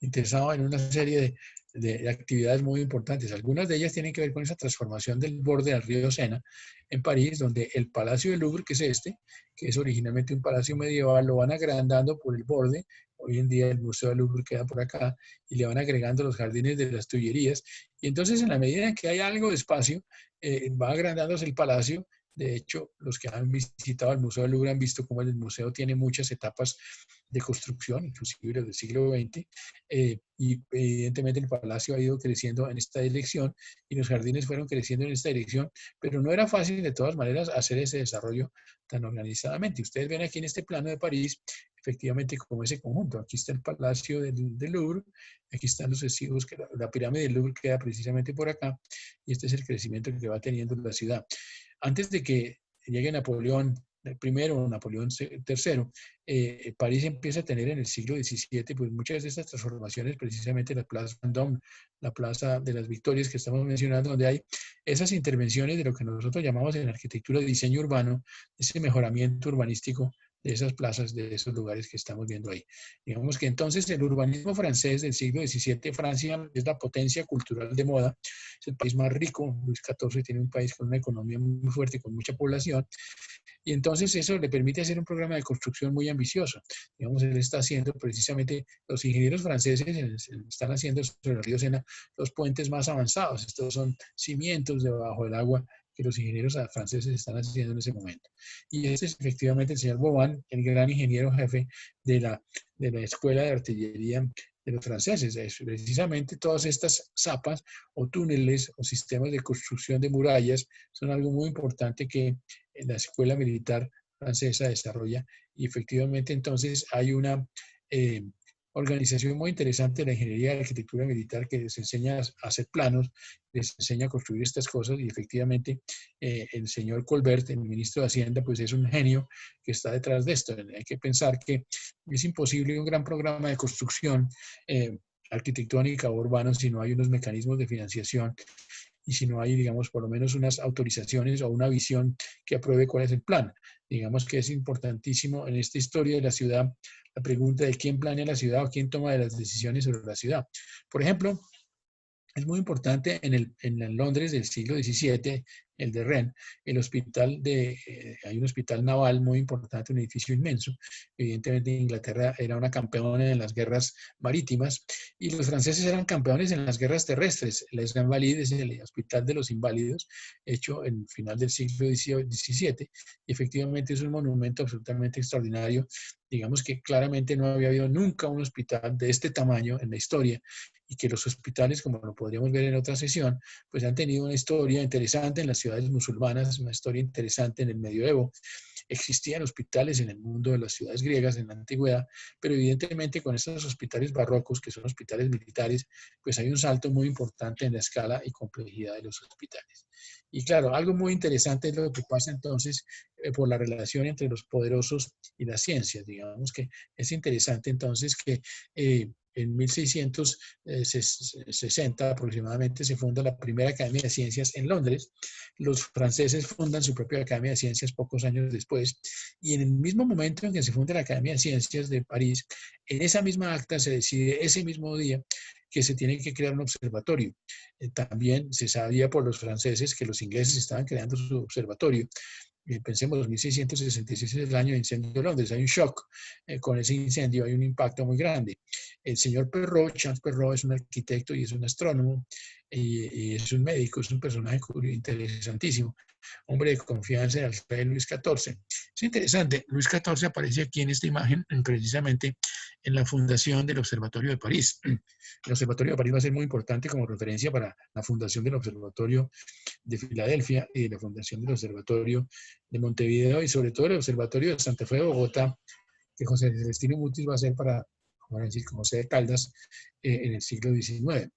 Speaker 1: interesado en una serie de actividades muy importantes. Algunas de ellas tienen que ver con esa transformación del borde del río Sena en París, donde el Palacio del Louvre, que es este, que es originalmente un palacio medieval, lo van agrandando por el borde. Hoy en día el Museo del Louvre queda por acá y le van agregando los jardines de las Tullerías. Y entonces, en la medida en que hay algo de espacio, va agrandándose el palacio. De hecho, los que han visitado el Museo del Louvre han visto cómo el museo tiene muchas etapas de construcción, inclusive del siglo XX, y evidentemente el palacio ha ido creciendo en esta dirección y los jardines fueron creciendo en esta dirección, pero no era fácil de todas maneras hacer ese desarrollo tan organizadamente. Ustedes ven aquí en este plano de París, efectivamente, como ese conjunto. Aquí está el Palacio del Louvre, aquí están los residuos, que la pirámide del Louvre queda precisamente por acá, y este es el crecimiento que va teniendo la ciudad. Antes de que llegue Napoleón primero, Napoleón III, París empieza a tener en el siglo XVII pues muchas de estas transformaciones, precisamente la Plaza Vendôme, la Plaza de las Victorias que estamos mencionando, donde hay esas intervenciones de lo que nosotros llamamos en arquitectura de diseño urbano, ese mejoramiento urbanístico de esas plazas, de esos lugares que estamos viendo ahí. Digamos que entonces el urbanismo francés del siglo XVII, Francia es la potencia cultural de moda, es el país más rico, Luis XIV tiene un país con una economía muy fuerte, con mucha población, y entonces eso le permite hacer un programa de construcción muy ambicioso. Digamos, él está haciendo precisamente, los ingenieros franceses están haciendo sobre el río Sena los puentes más avanzados. Estos son cimientos debajo del agua que los ingenieros franceses están haciendo en ese momento. Y este es efectivamente el señor Vauban, el gran ingeniero jefe de la Escuela de Artillería de los franceses. Es precisamente todas estas zapas o túneles o sistemas de construcción de murallas son algo muy importante que la escuela militar francesa desarrolla y efectivamente entonces hay una organización muy interesante de la ingeniería de la arquitectura militar que les enseña a hacer planos, les enseña a construir estas cosas y efectivamente el señor Colbert, el ministro de Hacienda, pues es un genio que está detrás de esto. Hay que pensar que es imposible un gran programa de construcción arquitectónica o urbano si no hay unos mecanismos de financiación y si no hay, digamos, por lo menos unas autorizaciones o una visión que apruebe cuál es el plan. Digamos que es importantísimo en esta historia de la ciudad la pregunta de quién planea la ciudad o quién toma las decisiones sobre la ciudad. Por ejemplo, es muy importante en Londres del siglo XVII, el de Rennes, hay un hospital naval muy importante, un edificio inmenso. Evidentemente Inglaterra era una campeona en las guerras marítimas y los franceses eran campeones en las guerras terrestres. Les Invalides es el hospital de los inválidos, hecho en el final del siglo XVII, y efectivamente es un monumento absolutamente extraordinario. Digamos que claramente no había habido nunca un hospital de este tamaño en la historia y que los hospitales, como lo podríamos ver en otra sesión, pues han tenido una historia interesante en las ciudades musulmanas, una historia interesante en el medioevo. Existían hospitales en el mundo de las ciudades griegas en la antigüedad, pero evidentemente con estos hospitales barrocos, que son hospitales militares, pues hay un salto muy importante en la escala y complejidad de los hospitales. Y claro, algo muy interesante es lo que pasa entonces por la relación entre los poderosos y las ciencias. Digamos que es interesante entonces que en 1660 aproximadamente se funda la primera Academia de Ciencias en Londres. Los franceses fundan su propia Academia de Ciencias pocos años después y en el mismo momento en que se funda la Academia de Ciencias de París, en esa misma acta se decide ese mismo día que se tiene que crear un observatorio. También se sabía por los franceses que los ingleses estaban creando su observatorio. Pensemos, 1666 es el año de incendio de Londres, hay un shock con ese incendio, hay un impacto muy grande. El señor Perrault, Charles Perrault, es un arquitecto y es un astrónomo y es un médico, es un personaje interesantísimo, hombre de confianza del rey Luis XIV. Es interesante, Luis XIV aparece aquí en esta imagen precisamente en la fundación del Observatorio de París. El Observatorio de París va a ser muy importante como referencia para la fundación del Observatorio de Filadelfia y de la fundación del Observatorio de Montevideo y sobre todo el Observatorio de Santa Fe de Bogotá, que José Celestino Mutis va a hacer para, vamos a decir, como sede Caldas en el siglo XIX.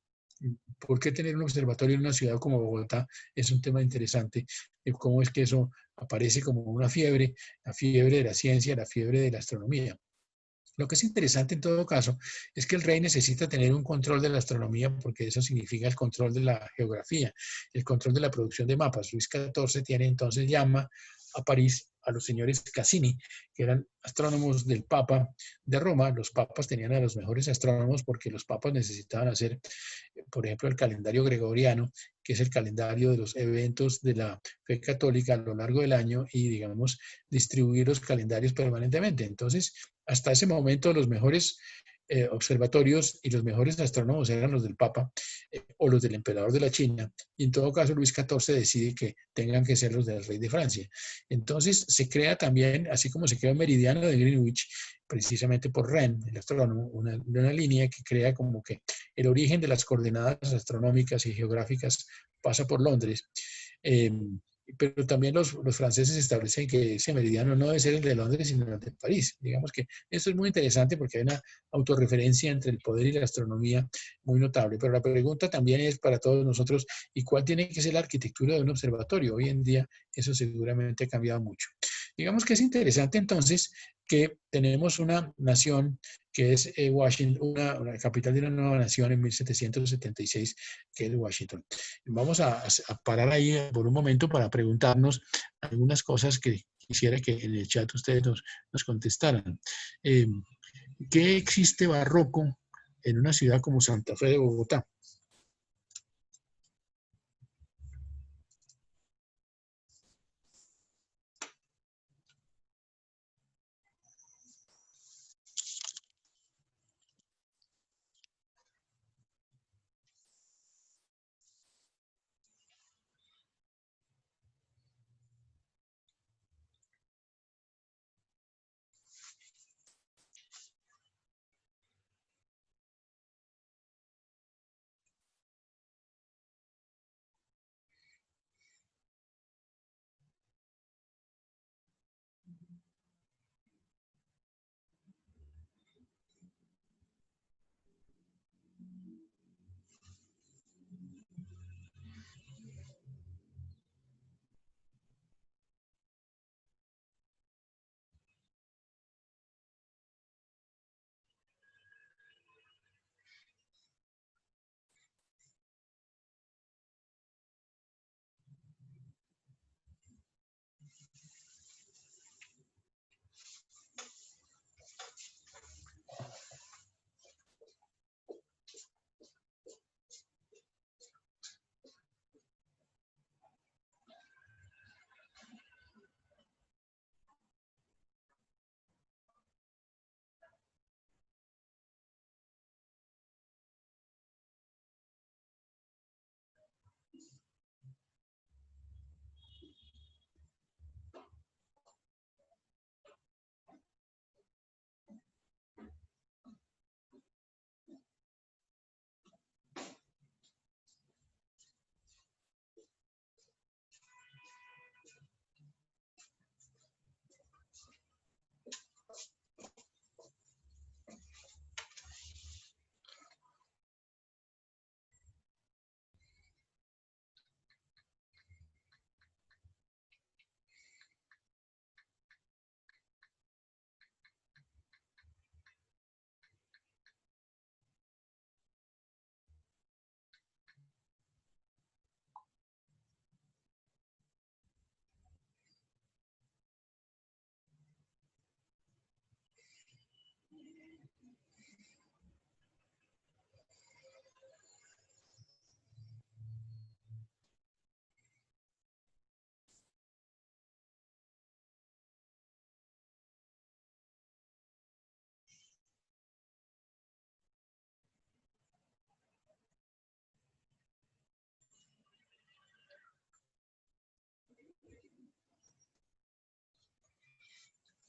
Speaker 1: ¿Por qué tener un observatorio en una ciudad como Bogotá? Es un tema interesante. ¿Cómo es que eso aparece como una fiebre, la fiebre de la ciencia, la fiebre de la astronomía? Lo que es interesante en todo caso es que el rey necesita tener un control de la astronomía porque eso significa el control de la geografía, el control de la producción de mapas. Luis XIV tiene entonces llama a París a los señores Cassini, que eran astrónomos del Papa de Roma. Los papas tenían a los mejores astrónomos porque los papas necesitaban hacer, por ejemplo, el calendario gregoriano, que es el calendario de los eventos de la fe católica a lo largo del año y, digamos, distribuir los calendarios permanentemente. Entonces, hasta ese momento los mejores observatorios y los mejores astrónomos eran los del Papa o los del emperador de la China, y en todo caso Luis XIV decide que tengan que ser los del rey de Francia. Entonces se crea también, así como se crea un meridiano de Greenwich, precisamente por Wren, el astrónomo, una línea que crea como que el origen de las coordenadas astronómicas y geográficas pasa por Londres. Pero también los franceses establecen que ese meridiano no debe ser el de Londres, sino el de París. Digamos que esto es muy interesante porque hay una autorreferencia entre el poder y la astronomía muy notable. Pero la pregunta también es para todos nosotros, ¿y cuál tiene que ser la arquitectura de un observatorio? Hoy en día eso seguramente ha cambiado mucho. Digamos que es interesante entonces que tenemos una nación que es Washington, una capital de una nueva nación en 1776, que es Washington. Vamos a parar ahí por un momento para preguntarnos algunas cosas que quisiera que en el chat ustedes nos contestaran. Eh, ¿Qué existe barroco en una ciudad como Santa Fe de Bogotá?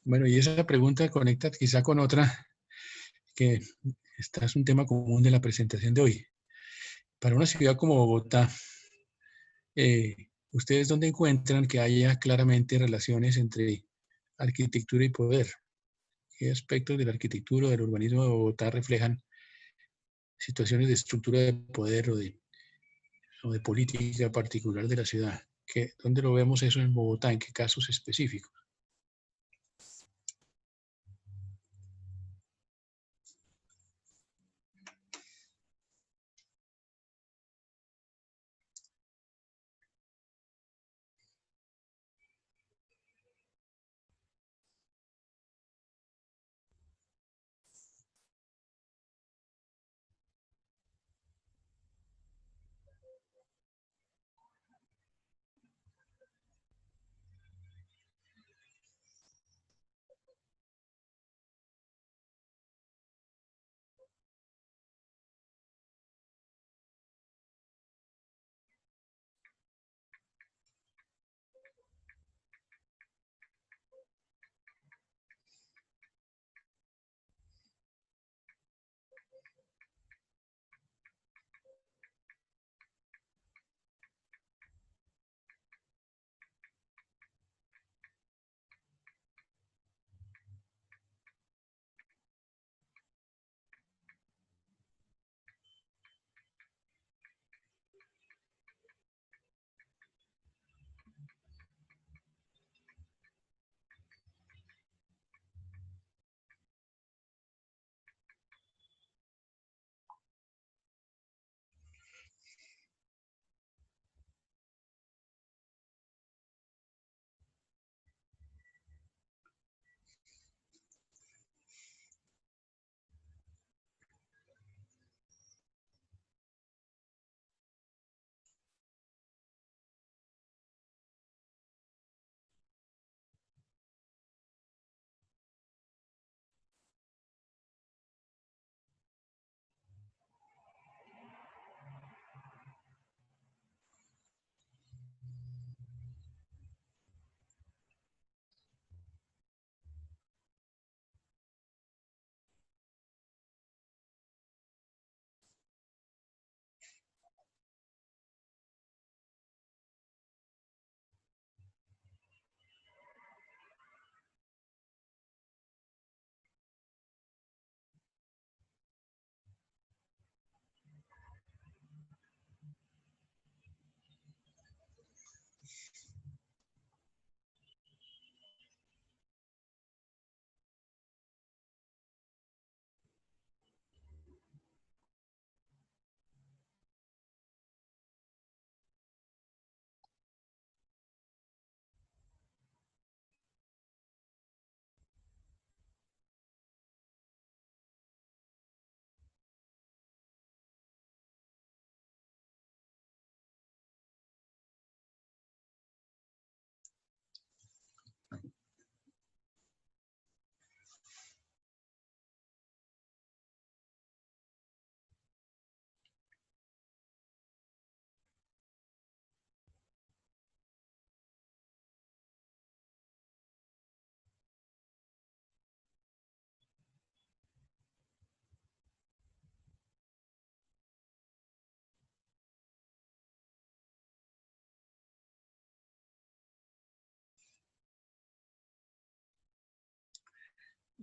Speaker 1: Bueno, y esa pregunta conecta quizá con otra, que esta es un tema común de la presentación de hoy. Para una ciudad como Bogotá, ¿ustedes dónde encuentran que haya claramente relaciones entre arquitectura y poder? ¿Qué aspectos de la arquitectura o del urbanismo de Bogotá reflejan situaciones de estructura de poder o de política particular de la ciudad? ¿Dónde lo vemos eso en Bogotá? ¿En qué casos específicos?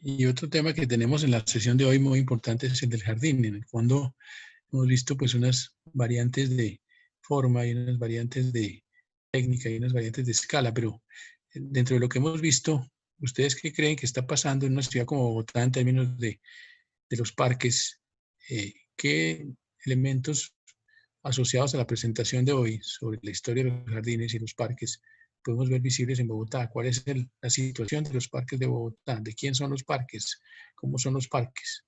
Speaker 1: Y otro tema que tenemos en la sesión de hoy muy importante es el del jardín. En el fondo hemos visto pues unas variantes de forma y unas variantes de técnica y unas variantes de escala, pero dentro de lo que hemos visto, ¿ustedes qué creen que está pasando en una ciudad como Bogotá en términos de los parques? ¿Qué elementos asociados a la presentación de hoy sobre la historia de los jardines y los parques podemos ver visibles en Bogotá? ¿Cuál es la situación de los parques de Bogotá? ¿De quién son los parques? ¿Cómo son los parques?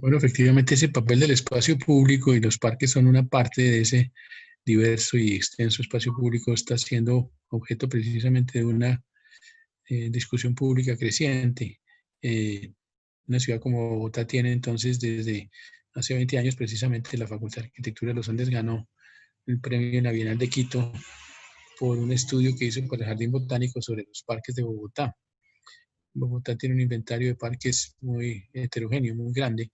Speaker 1: Bueno, efectivamente ese papel del espacio público y los parques son una parte de ese diverso y extenso espacio público, está siendo objeto precisamente de una discusión pública creciente. Una ciudad como Bogotá tiene entonces desde hace 20 años precisamente la Facultad de Arquitectura de los Andes ganó el premio en la Bienal de Quito por un estudio que hizo para el Jardín Botánico sobre los parques de Bogotá. Bogotá tiene un inventario de parques muy heterogéneo, muy grande.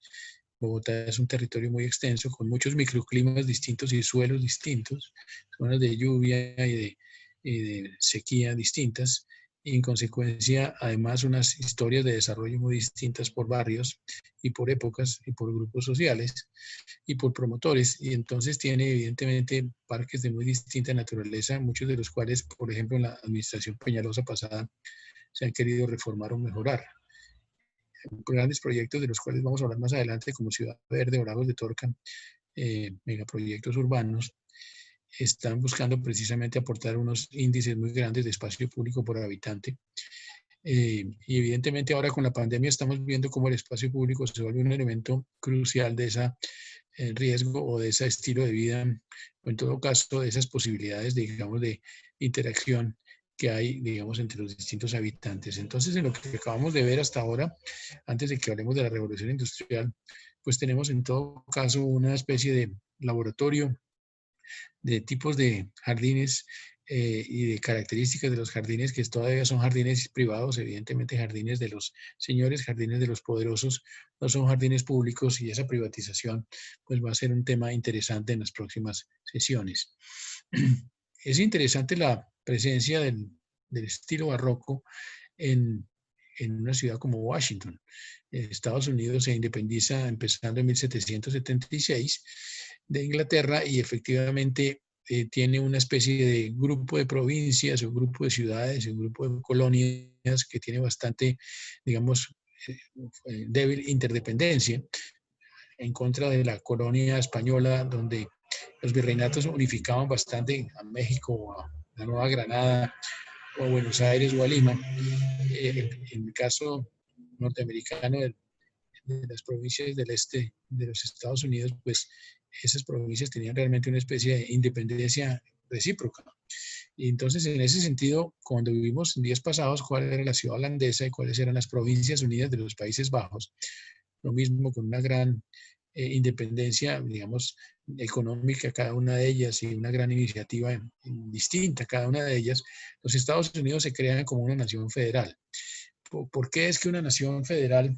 Speaker 1: Bogotá es un territorio muy extenso con muchos microclimas distintos y suelos distintos, zonas de lluvia y de sequía distintas. Y en consecuencia, además, unas historias de desarrollo muy distintas por barrios y por épocas y por grupos sociales y por promotores. Y entonces tiene evidentemente parques de muy distinta naturaleza, muchos de los cuales, por ejemplo, en la administración Peñalosa pasada, se han querido reformar o mejorar. Grandes proyectos de los cuales vamos a hablar más adelante, como Ciudad Verde o Lagos de Torca, megaproyectos urbanos, están buscando precisamente aportar unos índices muy grandes de espacio público por habitante. Y evidentemente ahora con la pandemia estamos viendo cómo el espacio público se vuelve un elemento crucial de ese riesgo o de ese estilo de vida, o en todo caso de esas posibilidades, digamos, de interacción que hay, digamos, entre los distintos habitantes. Entonces, en lo que acabamos de ver hasta ahora, antes de que hablemos de la revolución industrial, pues tenemos en todo caso una especie de laboratorio de tipos de jardines y de características de los jardines que todavía son jardines privados, evidentemente jardines de los señores, jardines de los poderosos, no son jardines públicos y esa privatización pues va a ser un tema interesante en las próximas sesiones. Es interesante la presencia del estilo barroco en, en una ciudad como Washington. Estados Unidos se independiza empezando en 1776 de Inglaterra y efectivamente tiene una especie de grupo de provincias, un grupo de ciudades, un grupo de colonias que tiene bastante, digamos, débil interdependencia en contra de la colonia española, donde los virreinatos unificaban bastante a México, a la Nueva Granada, o a Buenos Aires o a Lima. En el caso norteamericano de las provincias del este de los Estados Unidos, pues esas provincias tenían realmente una especie de independencia recíproca. Y entonces, en ese sentido, cuando vivimos en días pasados cuál era la ciudad holandesa y cuáles eran las provincias unidas de los Países Bajos, lo mismo con una gran independencia, digamos, económica cada una de ellas y una gran iniciativa distinta cada una de ellas, los Estados Unidos se crean como una nación federal. ¿Por qué es que una nación federal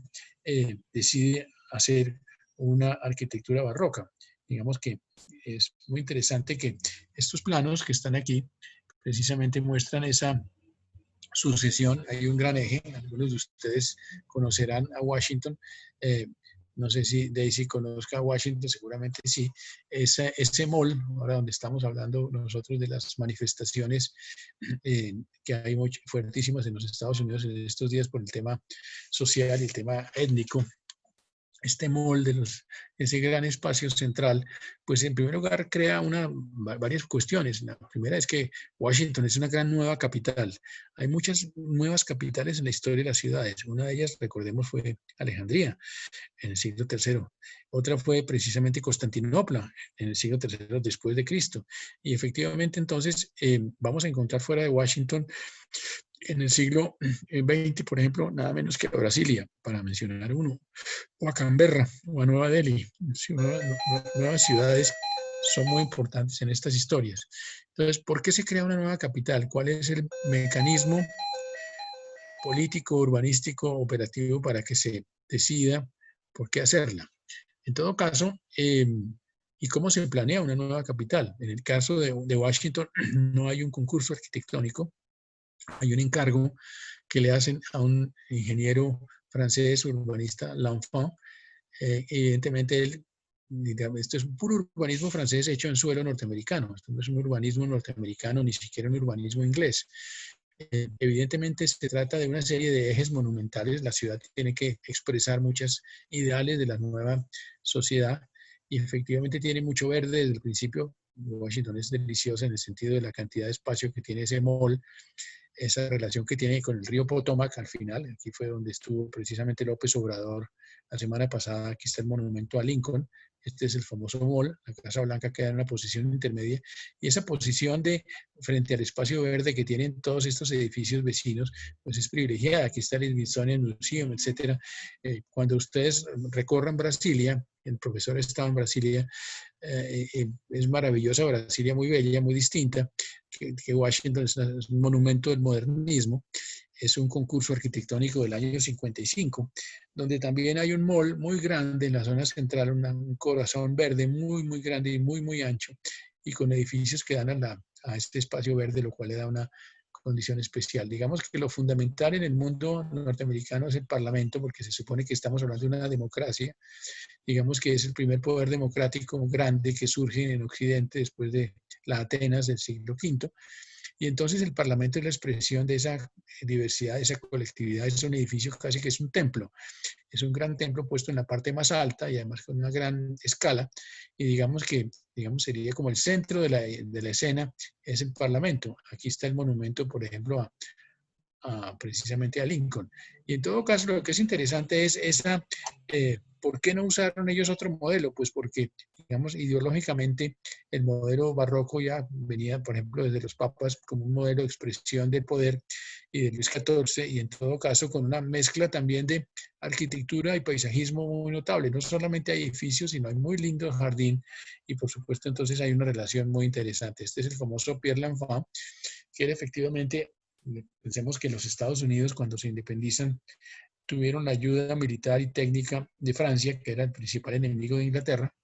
Speaker 1: decide hacer una arquitectura barroca? Digamos que es muy interesante que estos planos que están aquí precisamente muestran esa sucesión. Hay un gran eje, algunos de ustedes conocerán a Washington. No sé si Daisy conozca a Washington, seguramente sí. Ese mall, ahora donde estamos hablando nosotros de las manifestaciones que hay muy fuertísimas en los Estados Unidos en estos días por el tema social y el tema étnico, este molde, ese gran espacio central, pues en primer lugar crea varias cuestiones. La primera es que Washington es una gran nueva capital. Hay muchas nuevas capitales en la historia de las ciudades. Una de ellas, recordemos, fue Alejandría en el siglo III. Otra fue precisamente Constantinopla en el siglo III después de Cristo. Y efectivamente entonces vamos a encontrar fuera de Washington en el siglo XX, por ejemplo, nada menos que a Brasilia, para mencionar uno, o a Canberra, o a Nueva Delhi. Nuevas ciudades son muy importantes en estas historias. Entonces, ¿por qué se crea una nueva capital? ¿Cuál es el mecanismo político, urbanístico, operativo para que se decida por qué hacerla? En todo caso, ¿y cómo se planea una nueva capital? En el caso de Washington, no hay un concurso arquitectónico, hay un encargo que le hacen a un ingeniero francés urbanista, L'Enfant. Evidentemente, esto es un puro urbanismo francés hecho en suelo norteamericano. Esto no es un urbanismo norteamericano, ni siquiera un urbanismo inglés. Evidentemente se trata de una serie de ejes monumentales. La ciudad tiene que expresar muchos ideales de la nueva sociedad y efectivamente tiene mucho verde desde el principio. Washington es deliciosa en el sentido de la cantidad de espacio que tiene ese mall, esa relación que tiene con el río Potomac al final. Aquí fue donde estuvo precisamente López Obrador la semana pasada. Aquí está el monumento a Lincoln. Este es el famoso mall. La Casa Blanca queda en una posición intermedia. Y esa posición de frente al espacio verde que tienen todos estos edificios vecinos, pues es privilegiada. Aquí está el Smithsonian Museum, etcétera. Cuando ustedes recorran Brasilia, el profesor estaba en Brasilia, es maravillosa Brasilia, muy bella, muy distinta, que Washington es un monumento del modernismo, es un concurso arquitectónico del año 55, donde también hay un mall muy grande en la zona central, un corazón verde muy, muy grande y muy, muy ancho, y con edificios que dan a este espacio verde, lo cual le da una condición especial. Digamos que lo fundamental en el mundo norteamericano es el Parlamento, porque se supone que estamos hablando de una democracia. Digamos que es el primer poder democrático grande que surge en Occidente después de la Atenas del siglo V. Y entonces el Parlamento es la expresión de esa diversidad, de esa colectividad. Es un edificio casi que es un templo. Es un gran templo puesto en la parte más alta y además con una gran escala. Y digamos que sería como el centro de la escena, es el Parlamento. Aquí está el monumento, por ejemplo, precisamente a Lincoln. Y en todo caso, lo que es interesante es ¿por qué no usaron ellos otro modelo? Pues porque, digamos, ideológicamente el modelo barroco ya venía, por ejemplo, desde los papas como un modelo de expresión del poder y de Luis XIV, y en todo caso con una mezcla también de arquitectura y paisajismo muy notable. No solamente hay edificios, sino hay muy lindo jardín y por supuesto entonces hay una relación muy interesante. Este es el famoso Pierre l'Enfant, que era efectivamente, pensemos que los Estados Unidos cuando se independizan tuvieron la ayuda militar y técnica de Francia, que era el principal enemigo de Inglaterra,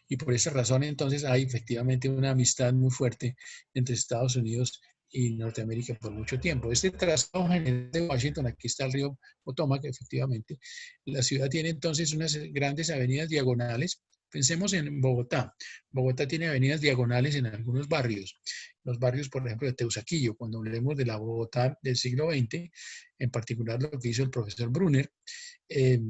Speaker 1: y por esa razón entonces hay efectivamente una amistad muy fuerte entre Estados Unidos y Norteamérica por mucho tiempo. Este trazado general de Washington, aquí está el río Potomac, efectivamente, la ciudad tiene entonces unas grandes avenidas diagonales. Pensemos en Bogotá. Bogotá tiene avenidas diagonales en algunos barrios. Los barrios, por ejemplo, de Teusaquillo, cuando hablemos de la Bogotá del siglo XX, en particular lo que hizo el profesor Brunner, eh,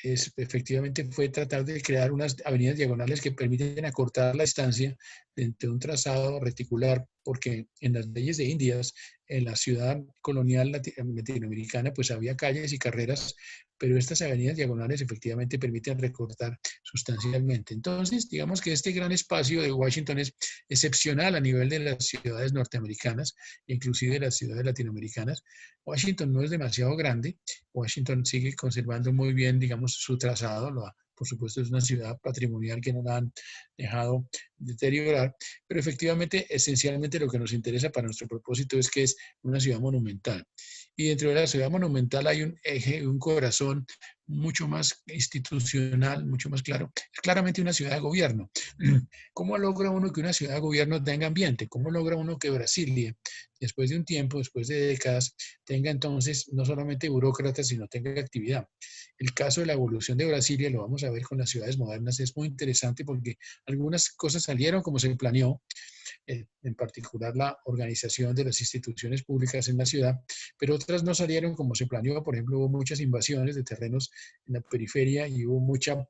Speaker 1: efectivamente fue tratar de crear unas avenidas diagonales que permiten acortar la distancia de un trazado reticular, porque en las leyes de Indias, en la ciudad colonial latinoamericana, pues había calles y carreras, pero estas avenidas diagonales efectivamente permiten recortar sustancialmente. Entonces, digamos que este gran espacio de Washington es excepcional a nivel de las ciudades norteamericanas, inclusive de las ciudades latinoamericanas. Washington no es demasiado grande. Washington sigue conservando muy bien, digamos, su trazado. Por supuesto, es una ciudad patrimonial que no la han dejado deteriorar, pero efectivamente, esencialmente lo que nos interesa para nuestro propósito es que es una ciudad monumental. Y dentro de la ciudad monumental hay un eje, un corazón mucho más institucional, mucho más claro. Es claramente una ciudad de gobierno. ¿Cómo logra uno que una ciudad de gobierno tenga ambiente? ¿Cómo logra uno que Brasilia, después de un tiempo, después de décadas, tenga entonces no solamente burócratas, sino tenga actividad? El caso de la evolución de Brasilia, lo vamos a ver con las ciudades modernas, es muy interesante porque algunas cosas salieron como se planeó, en particular la organización de las instituciones públicas en la ciudad, pero otras no salieron como se planeó. Por ejemplo, hubo muchas invasiones de terrenos en la periferia y hubo mucha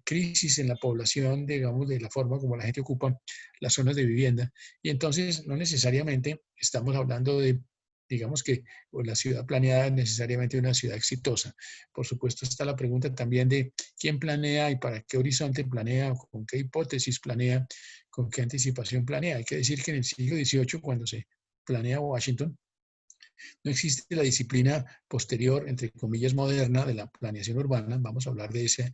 Speaker 1: crisis en la población, digamos, de la forma como la gente ocupa las zonas de vivienda. Y entonces no necesariamente estamos hablando de, digamos que la ciudad planeada es necesariamente una ciudad exitosa. Por supuesto está la pregunta también de quién planea y para qué horizonte planea, con qué hipótesis planea, con qué anticipación planea. Hay que decir que en el siglo XVIII, cuando se planea Washington, no existe la disciplina posterior, entre comillas, moderna de la planeación urbana. Vamos a hablar de ese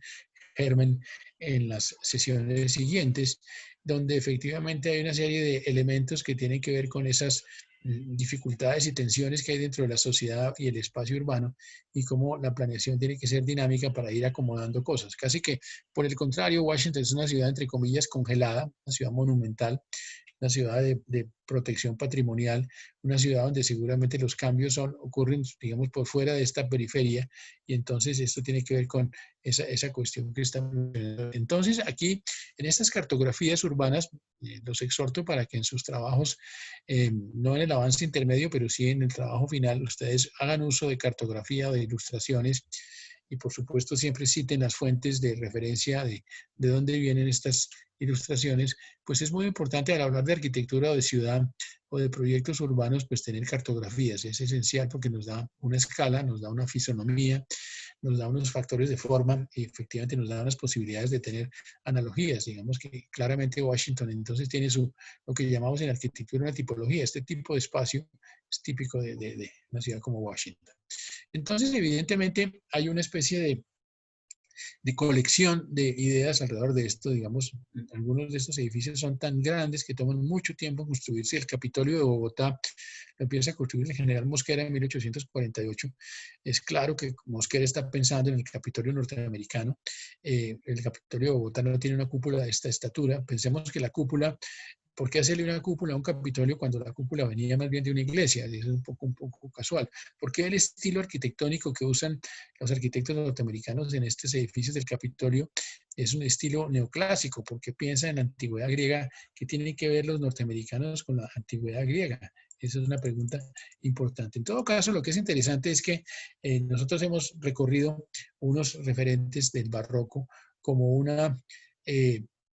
Speaker 1: germen en las sesiones siguientes, donde efectivamente hay una serie de elementos que tienen que ver con esas dificultades y tensiones que hay dentro de la sociedad y el espacio urbano y cómo la planeación tiene que ser dinámica para ir acomodando cosas. Casi que, por el contrario, Washington es una ciudad, entre comillas, congelada, una ciudad monumental, una ciudad de protección patrimonial, una ciudad donde seguramente los cambios ocurren, digamos, por fuera de esta periferia, y entonces esto tiene que ver con esa cuestión que estamos. Entonces, aquí, en estas cartografías urbanas, los exhorto para que en sus trabajos, no en el avance intermedio, pero sí en el trabajo final, ustedes hagan uso de cartografía o de ilustraciones y por supuesto siempre citen las fuentes de referencia de dónde vienen estas ilustraciones, pues es muy importante al hablar de arquitectura o de ciudad o de proyectos urbanos, pues tener cartografías. Es esencial porque nos da una escala, nos da una fisonomía, nos da unos factores de forma y efectivamente nos da unas posibilidades de tener analogías. Digamos que claramente Washington entonces tiene lo que llamamos en arquitectura una tipología. Este tipo de espacio es típico de una ciudad como Washington. Entonces, evidentemente, hay una especie de colección de ideas alrededor de esto. Digamos, algunos de estos edificios son tan grandes que toman mucho tiempo construirse. El Capitolio de Bogotá lo empieza a construir el general Mosquera en 1848. Es claro que Mosquera está pensando en el Capitolio norteamericano. El Capitolio de Bogotá no tiene una cúpula de esta estatura. Pensemos que la cúpula, ¿por qué hacerle una cúpula a un Capitolio cuando la cúpula venía más bien de una iglesia? Es un poco casual. ¿Por qué el estilo arquitectónico que usan los arquitectos norteamericanos en estos edificios del Capitolio es un estilo neoclásico? Porque piensa en la antigüedad griega. ¿Qué tienen que ver los norteamericanos con la antigüedad griega? Esa es una pregunta importante. En todo caso, lo que es interesante es que nosotros hemos recorrido unos referentes del barroco como una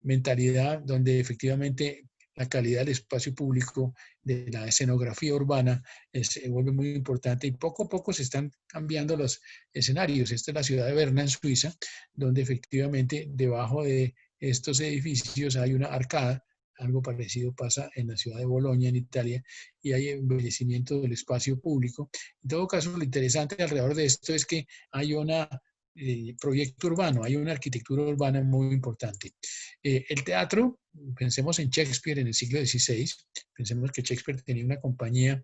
Speaker 1: mentalidad donde efectivamente la calidad del espacio público, de la escenografía urbana, se vuelve muy importante y poco a poco se están cambiando los escenarios. Esta es la ciudad de Berna, en Suiza, donde efectivamente debajo de estos edificios hay una arcada. Algo parecido pasa en la ciudad de Bolonia, en Italia, y hay embellecimiento del espacio público. En todo caso, lo interesante alrededor de esto es que hay un proyecto urbano, hay una arquitectura urbana muy importante. El teatro, pensemos en Shakespeare en el siglo XVI, pensemos que Shakespeare tenía una compañía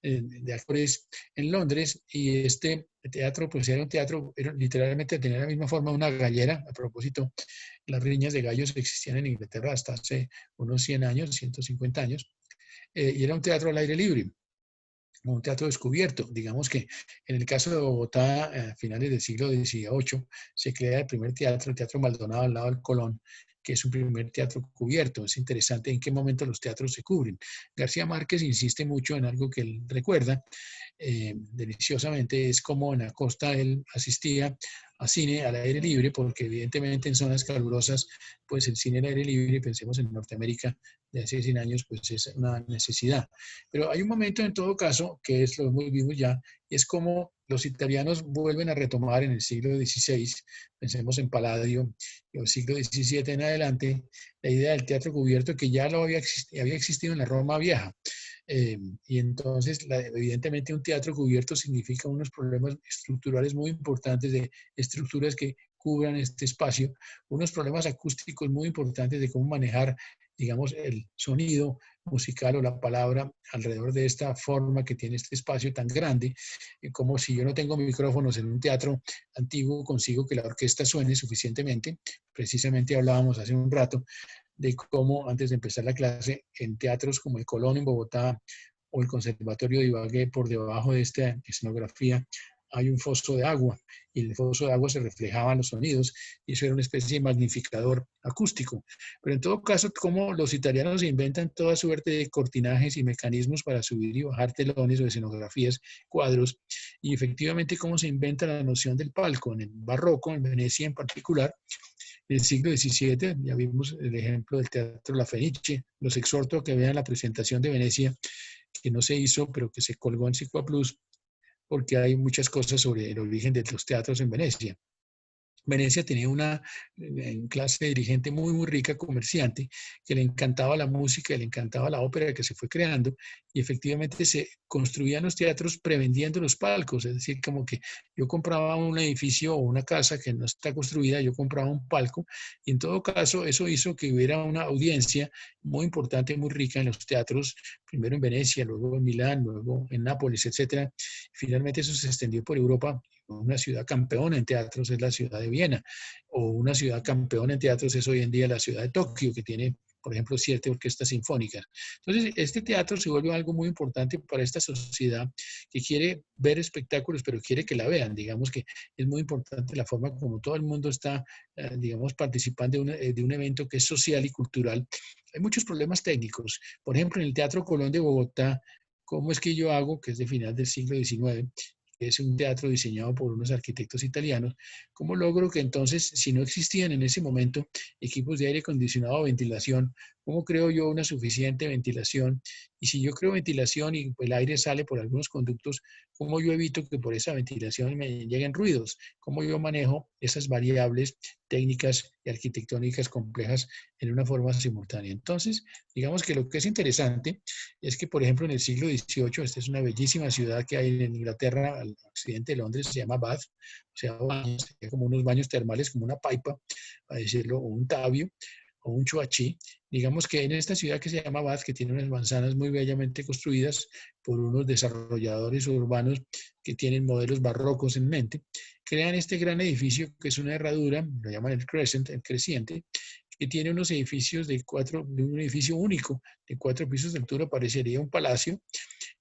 Speaker 1: de actores en Londres y este teatro pues era un teatro, literalmente tenía la misma forma de una gallera. A propósito, las riñas de gallos existían en Inglaterra hasta hace unos 100 años, 150 años, y era un teatro al aire libre, un teatro descubierto. Digamos que en el caso de Bogotá, a finales del siglo XVIII, se crea el primer teatro, el Teatro Maldonado al lado del Colón, que es un primer teatro cubierto. Es interesante en qué momento los teatros se cubren. García Márquez insiste mucho en algo que él recuerda deliciosamente, es como en la costa él asistía a cine al aire libre, porque evidentemente en zonas calurosas, pues el cine al aire libre, pensemos en Norteamérica de hace 100 años, pues es una necesidad. Pero hay un momento en todo caso, que es lo que vimos ya, y es como los italianos vuelven a retomar en el siglo XVI, pensemos en Palladio, y el siglo XVII en adelante, la idea del teatro cubierto que ya lo había existido en la Roma vieja. Y entonces, evidentemente, un teatro cubierto significa unos problemas estructurales muy importantes de estructuras que cubran este espacio, unos problemas acústicos muy importantes de cómo manejar, digamos, el sonido musical o la palabra alrededor de esta forma que tiene este espacio tan grande, como si yo no tengo micrófonos en un teatro antiguo, consigo que la orquesta suene suficientemente. Precisamente hablábamos hace un rato de cómo antes de empezar la clase en teatros como el Colón en Bogotá o el Conservatorio de Ibagué, por debajo de esta escenografía hay un foso de agua y en el foso de agua se reflejaban los sonidos y eso era una especie de magnificador acústico. Pero en todo caso, como los italianos inventan toda suerte de cortinajes y mecanismos para subir y bajar telones o escenografías, cuadros, y efectivamente cómo se inventa la noción del palco en el barroco, en Venecia en particular, del siglo XVII. Ya vimos el ejemplo del Teatro La Fenice. Los exhorto a que vean la presentación de Venecia, que no se hizo, pero que se colgó en Cicua Plus, porque hay muchas cosas sobre el origen de los teatros en Venecia. Venecia tenía una clase dirigente muy, muy rica, comerciante, que le encantaba la música, le encantaba la ópera que se fue creando y efectivamente se construían los teatros prevendiendo los palcos, es decir, como que yo compraba un edificio o una casa que no está construida, yo compraba un palco y en todo caso eso hizo que hubiera una audiencia muy importante, muy rica en los teatros, primero en Venecia, luego en Milán, luego en Nápoles, etcétera. Finalmente eso se extendió por Europa. Una ciudad campeona en teatros es la ciudad de Viena, o una ciudad campeona en teatros es hoy en día la ciudad de Tokio, que tiene, por ejemplo, 7 orquestas sinfónicas. Entonces, este teatro se vuelve algo muy importante para esta sociedad que quiere ver espectáculos, pero quiere que la vean. Digamos que es muy importante la forma como todo el mundo está, digamos, participando de un evento que es social y cultural. Hay muchos problemas técnicos. Por ejemplo, en el Teatro Colón de Bogotá, ¿cómo es que yo hago, que es de final del siglo XIX, es un teatro diseñado por unos arquitectos italianos. ¿Cómo logro que entonces, si no existían en ese momento equipos de aire acondicionado o ventilación, cómo creo yo una suficiente ventilación? Y si yo creo ventilación y el aire sale por algunos conductos, ¿cómo yo evito que por esa ventilación me lleguen ruidos? ¿Cómo yo manejo esas variables técnicas y arquitectónicas complejas en una forma simultánea? Entonces, digamos que lo que es interesante es que, por ejemplo, en el siglo XVIII, esta es una bellísima ciudad que hay en Inglaterra, al occidente de Londres, se llama Bath, o sea, baños, como unos baños termales, como una paipa, a decirlo, o un tabio, o un chuachí. Digamos que en esta ciudad que se llama Bath, que tiene unas manzanas muy bellamente construidas por unos desarrolladores urbanos que tienen modelos barrocos en mente, crean este gran edificio que es una herradura, lo llaman el Crescent, el creciente, que tiene unos edificios un edificio único de 4 pisos de altura, parecería un palacio.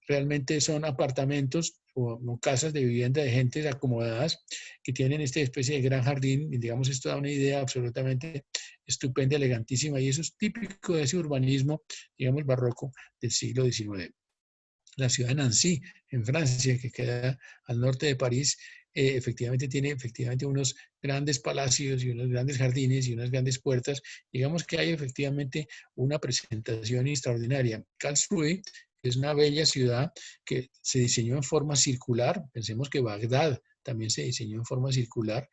Speaker 1: Realmente son apartamentos o casas de vivienda de gentes acomodadas que tienen esta especie de gran jardín. Y digamos, esto da una idea absolutamente estupenda, elegantísima, y eso es típico de ese urbanismo, digamos, barroco del siglo XIX. La ciudad de Nancy, en Francia, que queda al norte de París, efectivamente tiene unos grandes palacios y unos grandes jardines y unas grandes puertas. Digamos que hay efectivamente una presentación extraordinaria. Karlsruhe es una bella ciudad que se diseñó en forma circular. Pensemos que Bagdad también se diseñó en forma circular.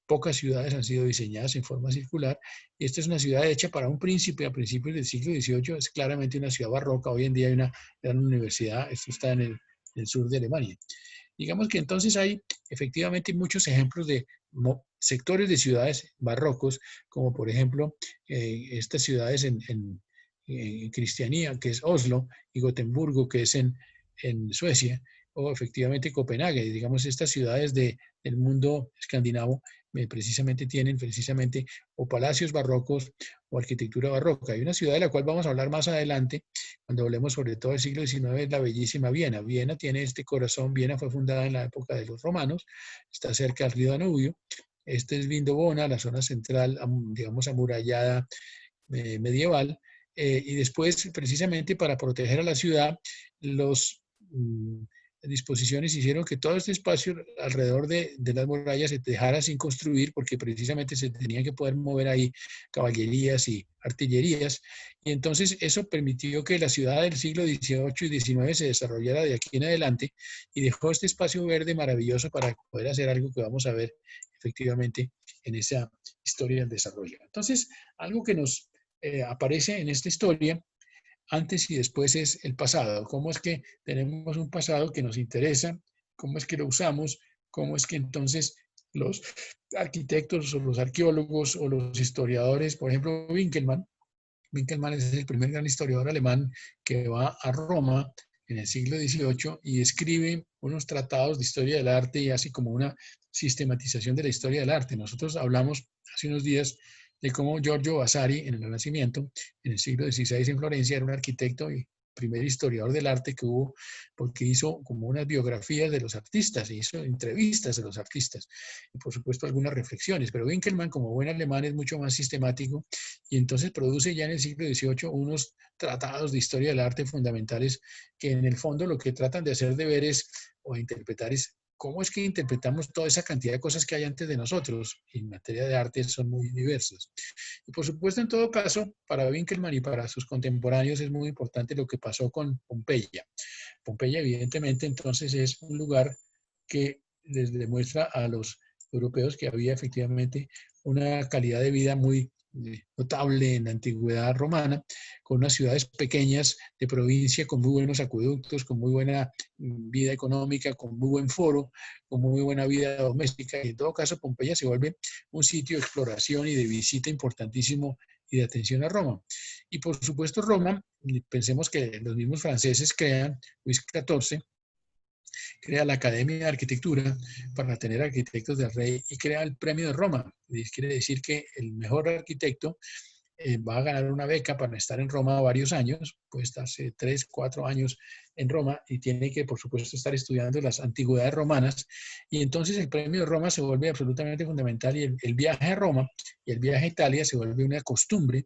Speaker 1: Pocas ciudades han sido diseñadas en forma circular, y esta es una ciudad hecha para un príncipe a principios del siglo XVIII. Es claramente una ciudad barroca. Hoy en día hay una gran universidad, esto está en el sur de Alemania. Digamos que entonces hay efectivamente muchos ejemplos de sectores de ciudades barrocos, como por ejemplo estas ciudades en Cristianía, que es Oslo, y Gotemburgo, que es en Suecia, o efectivamente Copenhague. Digamos, estas ciudades del mundo escandinavo precisamente tienen o palacios barrocos o arquitectura barroca. Hay una ciudad de la cual vamos a hablar más adelante, cuando hablemos sobre todo del siglo XIX, es la bellísima Viena. Viena tiene este corazón. Viena fue fundada en la época de los romanos, está cerca del río Danubio. Este es Vindobona, la zona central, digamos, amurallada medieval. Y después, precisamente para proteger a la ciudad, los disposiciones hicieron que todo este espacio alrededor de las murallas se dejara sin construir, porque precisamente se tenían que poder mover ahí caballerías y artillerías. Y entonces eso permitió que la ciudad del siglo XVIII y XIX se desarrollara de aquí en adelante, y dejó este espacio verde maravilloso para poder hacer algo que vamos a ver efectivamente en esa historia del desarrollo. Entonces, algo que nos aparece en esta historia antes y después es el pasado. ¿Cómo es que tenemos un pasado que nos interesa? ¿Cómo es que lo usamos? ¿Cómo es que entonces los arquitectos o los arqueólogos o los historiadores, por ejemplo, Winkelmann es el primer gran historiador alemán que va a Roma en el siglo XVIII y escribe unos tratados de historia del arte y así como una sistematización de la historia del arte? Nosotros hablamos hace unos días de cómo Giorgio Vasari, en el Renacimiento, en el siglo XVI en Florencia, era un arquitecto y primer historiador del arte que hubo, porque hizo como unas biografías de los artistas, hizo entrevistas de los artistas y por supuesto algunas reflexiones. Pero Winkelmann, como buen alemán, es mucho más sistemático, y entonces produce ya en el siglo XVIII unos tratados de historia del arte fundamentales, que en el fondo lo que tratan de hacer de ver es, o de interpretar, es cómo es que interpretamos toda esa cantidad de cosas que hay antes de nosotros. En materia de arte son muy diversas. Y por supuesto, en todo caso, para Winkelmann y para sus contemporáneos es muy importante lo que pasó con Pompeya. Pompeya, evidentemente, entonces es un lugar que les demuestra a los europeos que había efectivamente una calidad de vida muy notable en la antigüedad romana, con unas ciudades pequeñas de provincia, con muy buenos acueductos, con muy buena vida económica, con muy buen foro, con muy buena vida doméstica. Y en todo caso, Pompeya se vuelve un sitio de exploración y de visita importantísimo y de atención a Roma. Y por supuesto Roma, pensemos que los mismos franceses crean, Luis XIV, crea la Academia de Arquitectura para tener arquitectos del rey y crea el Premio de Roma. Quiere decir que el mejor arquitecto va a ganar una beca para estar en Roma varios años, puede estarse 3, 4 años en Roma y tiene que, por supuesto, estar estudiando las antigüedades romanas. Y entonces el premio de Roma se vuelve absolutamente fundamental y el viaje a Roma y el viaje a Italia se vuelve una costumbre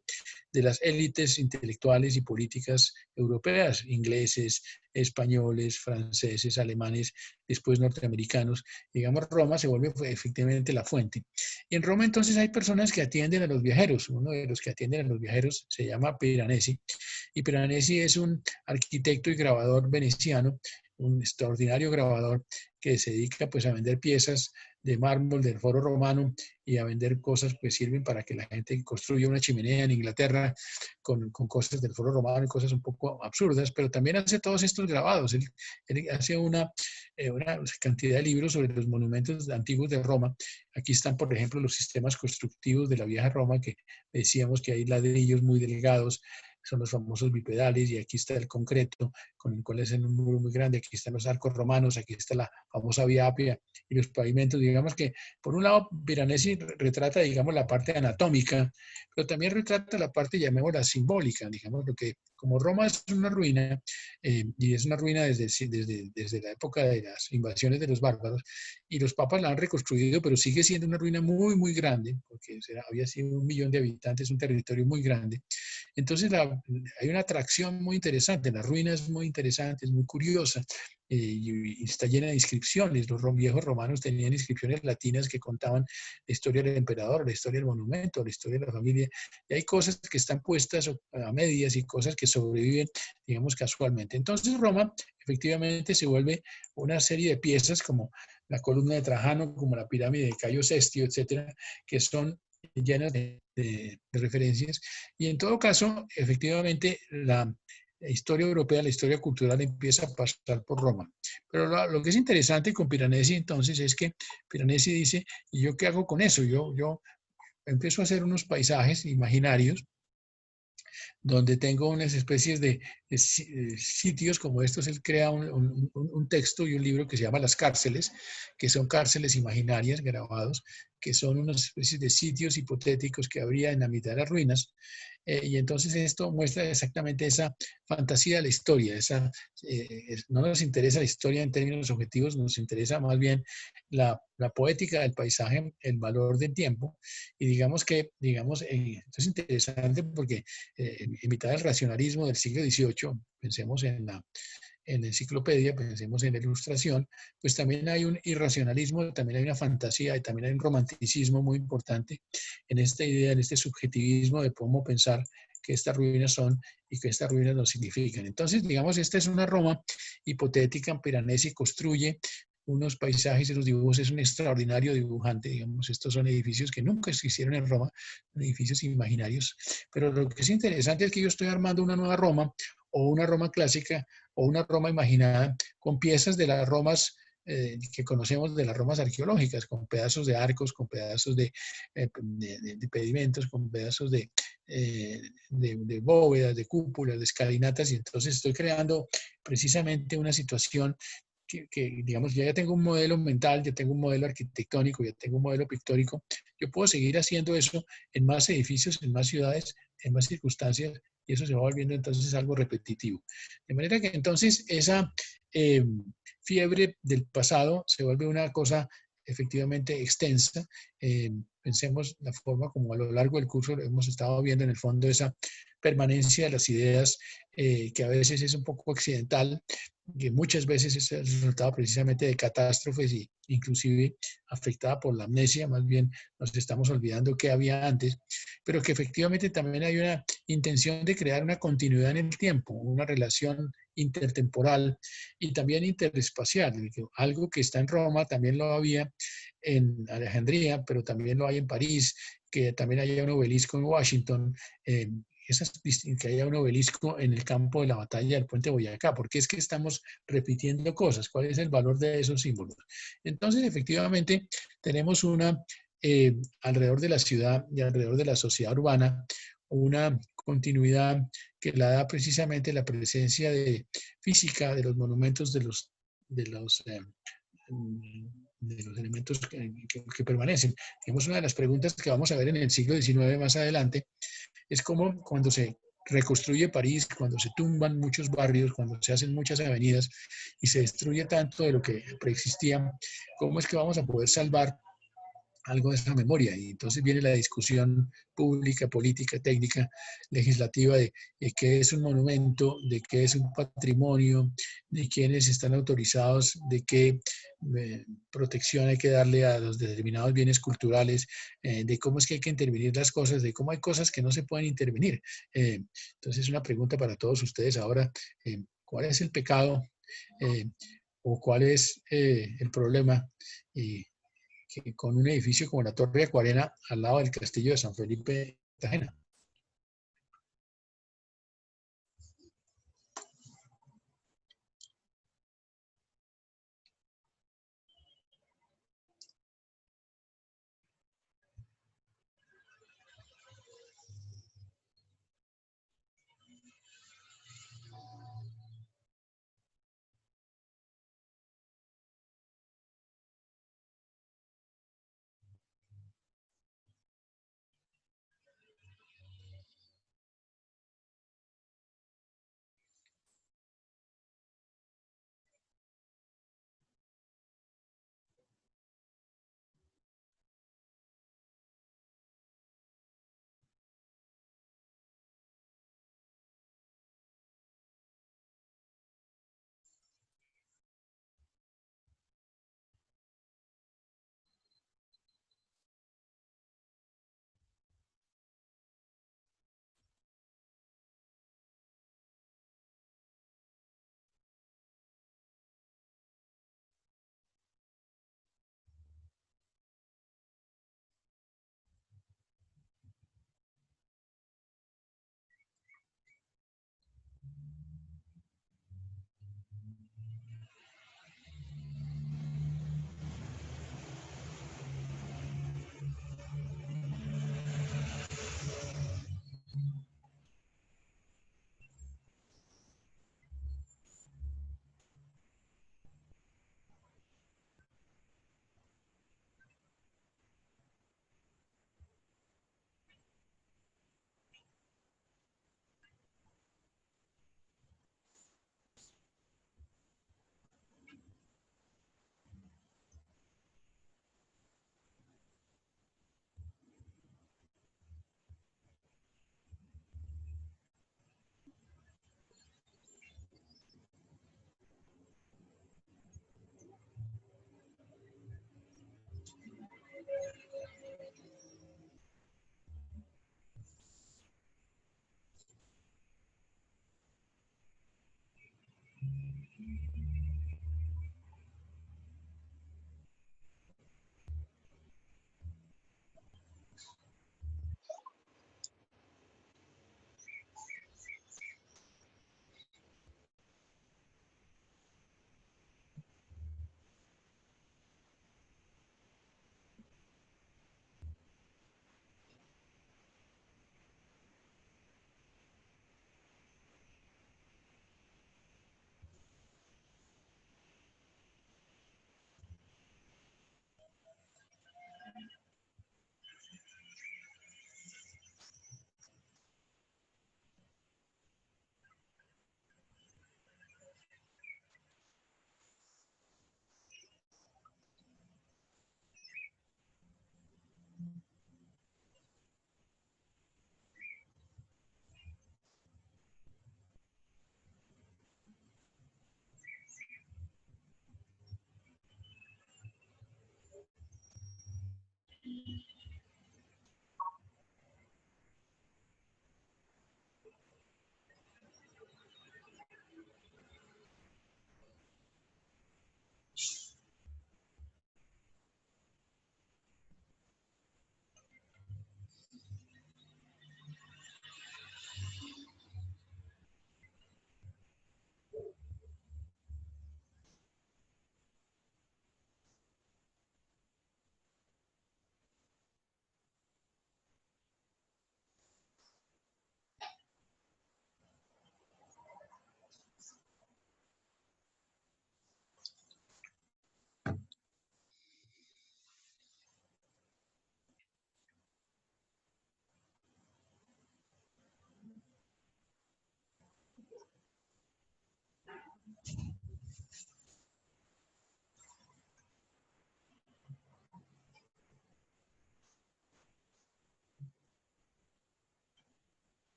Speaker 1: de las élites intelectuales y políticas europeas, ingleses, españoles, franceses, alemanes, después norteamericanos. Digamos, Roma se vuelve efectivamente la fuente. Y en Roma entonces hay personas que atienden a los viajeros. Uno de los que atienden a los viajeros se llama Piranesi. Y Piranesi es un arquitecto y grabador veneciano, un extraordinario grabador que se dedica pues a vender piezas de mármol del Foro Romano y a vender cosas que sirven para que la gente construya una chimenea en Inglaterra con cosas del Foro Romano y cosas un poco absurdas, pero también hace todos estos grabados. Él hace una cantidad de libros sobre los monumentos antiguos de Roma. Aquí están, por ejemplo, los sistemas constructivos de la vieja Roma, que decíamos que hay ladrillos muy delgados, son los famosos bipedales, y aquí está el concreto, con el cual es un muro muy grande, aquí están los arcos romanos, aquí está la famosa Vía Apia y los pavimentos. Digamos que, por un lado, Piranesi retrata, digamos, la parte anatómica, pero también retrata la parte, llamémosla, simbólica, digamos, lo que, como Roma es una ruina, y es una ruina desde la época de las invasiones de los bárbaros, y los papas la han reconstruido, pero sigue siendo una ruina muy, muy grande, porque había sido 1 millón de habitantes, un territorio muy grande. Entonces hay una atracción muy interesante, la ruina es muy interesante, es muy curiosa, y está llena de inscripciones. Los viejos romanos tenían inscripciones latinas que contaban la historia del emperador, la historia del monumento, la historia de la familia, y hay cosas que están puestas a medias y cosas que sobreviven, digamos, casualmente. Entonces Roma efectivamente se vuelve una serie de piezas como la columna de Trajano, como la pirámide de Cayo Sestio, etcétera, que son llenas de referencias. Y en todo caso, efectivamente, la historia europea, la historia cultural empieza a pasar por Roma. Pero lo que es interesante con Piranesi entonces es que Piranesi dice, ¿y yo qué hago con eso? Yo empiezo a hacer unos paisajes imaginarios donde tengo unas especies de sitios como estos. Él crea un texto y un libro que se llama Las Cárceles, que son cárceles imaginarias grabados, que son unas especies de sitios hipotéticos que habría en la mitad de las ruinas. Y entonces esto muestra exactamente esa fantasía de la historia. No nos interesa la historia en términos objetivos, nos interesa más bien la poética del paisaje, el valor del tiempo. Y esto es interesante porque en mitad del racionalismo del siglo XVIII, pensemos en la enciclopedia, pensemos en la ilustración, pues también hay un irracionalismo, también hay una fantasía y también hay un romanticismo muy importante en esta idea, en este subjetivismo de cómo pensar que estas ruinas son y que estas ruinas no significan. Entonces, digamos, esta es una Roma hipotética. Piranesi construye unos paisajes y los dibujos, es un extraordinario dibujante, digamos, estos son edificios que nunca existieron en Roma, edificios imaginarios, pero lo que es interesante es que yo estoy armando una nueva Roma, o una Roma clásica, o una Roma imaginada, con piezas de las Romas que conocemos, de las Romas arqueológicas, con pedazos de arcos, con pedazos de pedimentos, con pedazos de bóvedas, de cúpulas, de escalinatas, y entonces estoy creando precisamente una situación digamos, ya tengo un modelo mental, ya tengo un modelo arquitectónico, ya tengo un modelo pictórico. Yo puedo seguir haciendo eso en más edificios, en más ciudades, en más circunstancias, y eso se va volviendo entonces algo repetitivo. De manera que entonces esa eh, fiebre del pasado se vuelve una cosa efectivamente extensa. Pensemos la forma como a lo largo del curso hemos estado viendo en el fondo esa permanencia de las ideas, que a veces es un poco accidental, que muchas veces es el resultado precisamente de catástrofes y inclusive afectada por la amnesia, más bien nos estamos olvidando qué había antes, pero que efectivamente también hay una intención de crear una continuidad en el tiempo, una relación intertemporal y también interespacial. Algo que está en Roma también lo había en Alejandría, pero también lo hay en París, que también haya un obelisco en Washington, que haya un obelisco en el campo de la batalla del puente Boyacá, porque es que estamos repitiendo cosas. ¿Cuál es el valor de esos símbolos? Entonces, efectivamente, tenemos alrededor de la ciudad y alrededor de la sociedad urbana, una continuidad que la da precisamente la presencia física de los monumentos, de los elementos que permanecen. Digamos, una de las preguntas que vamos a ver en el siglo XIX más adelante es cómo, cuando se reconstruye París, cuando se tumban muchos barrios, cuando se hacen muchas avenidas y se destruye tanto de lo que preexistía, ¿cómo es que vamos a poder salvar algo de esa memoria? Y entonces viene la discusión pública, política, técnica, legislativa de qué es un monumento, de qué es un patrimonio, de quiénes están autorizados, de qué protección hay que darle a los determinados bienes culturales, de cómo es que hay que intervenir las cosas, de cómo hay cosas que no se pueden intervenir. Entonces, una pregunta para todos ustedes ahora, ¿cuál es el pecado o cuál es el problema? Y que con un edificio como la Torre de Acuarela al lado del castillo de San Felipe de Cartagena.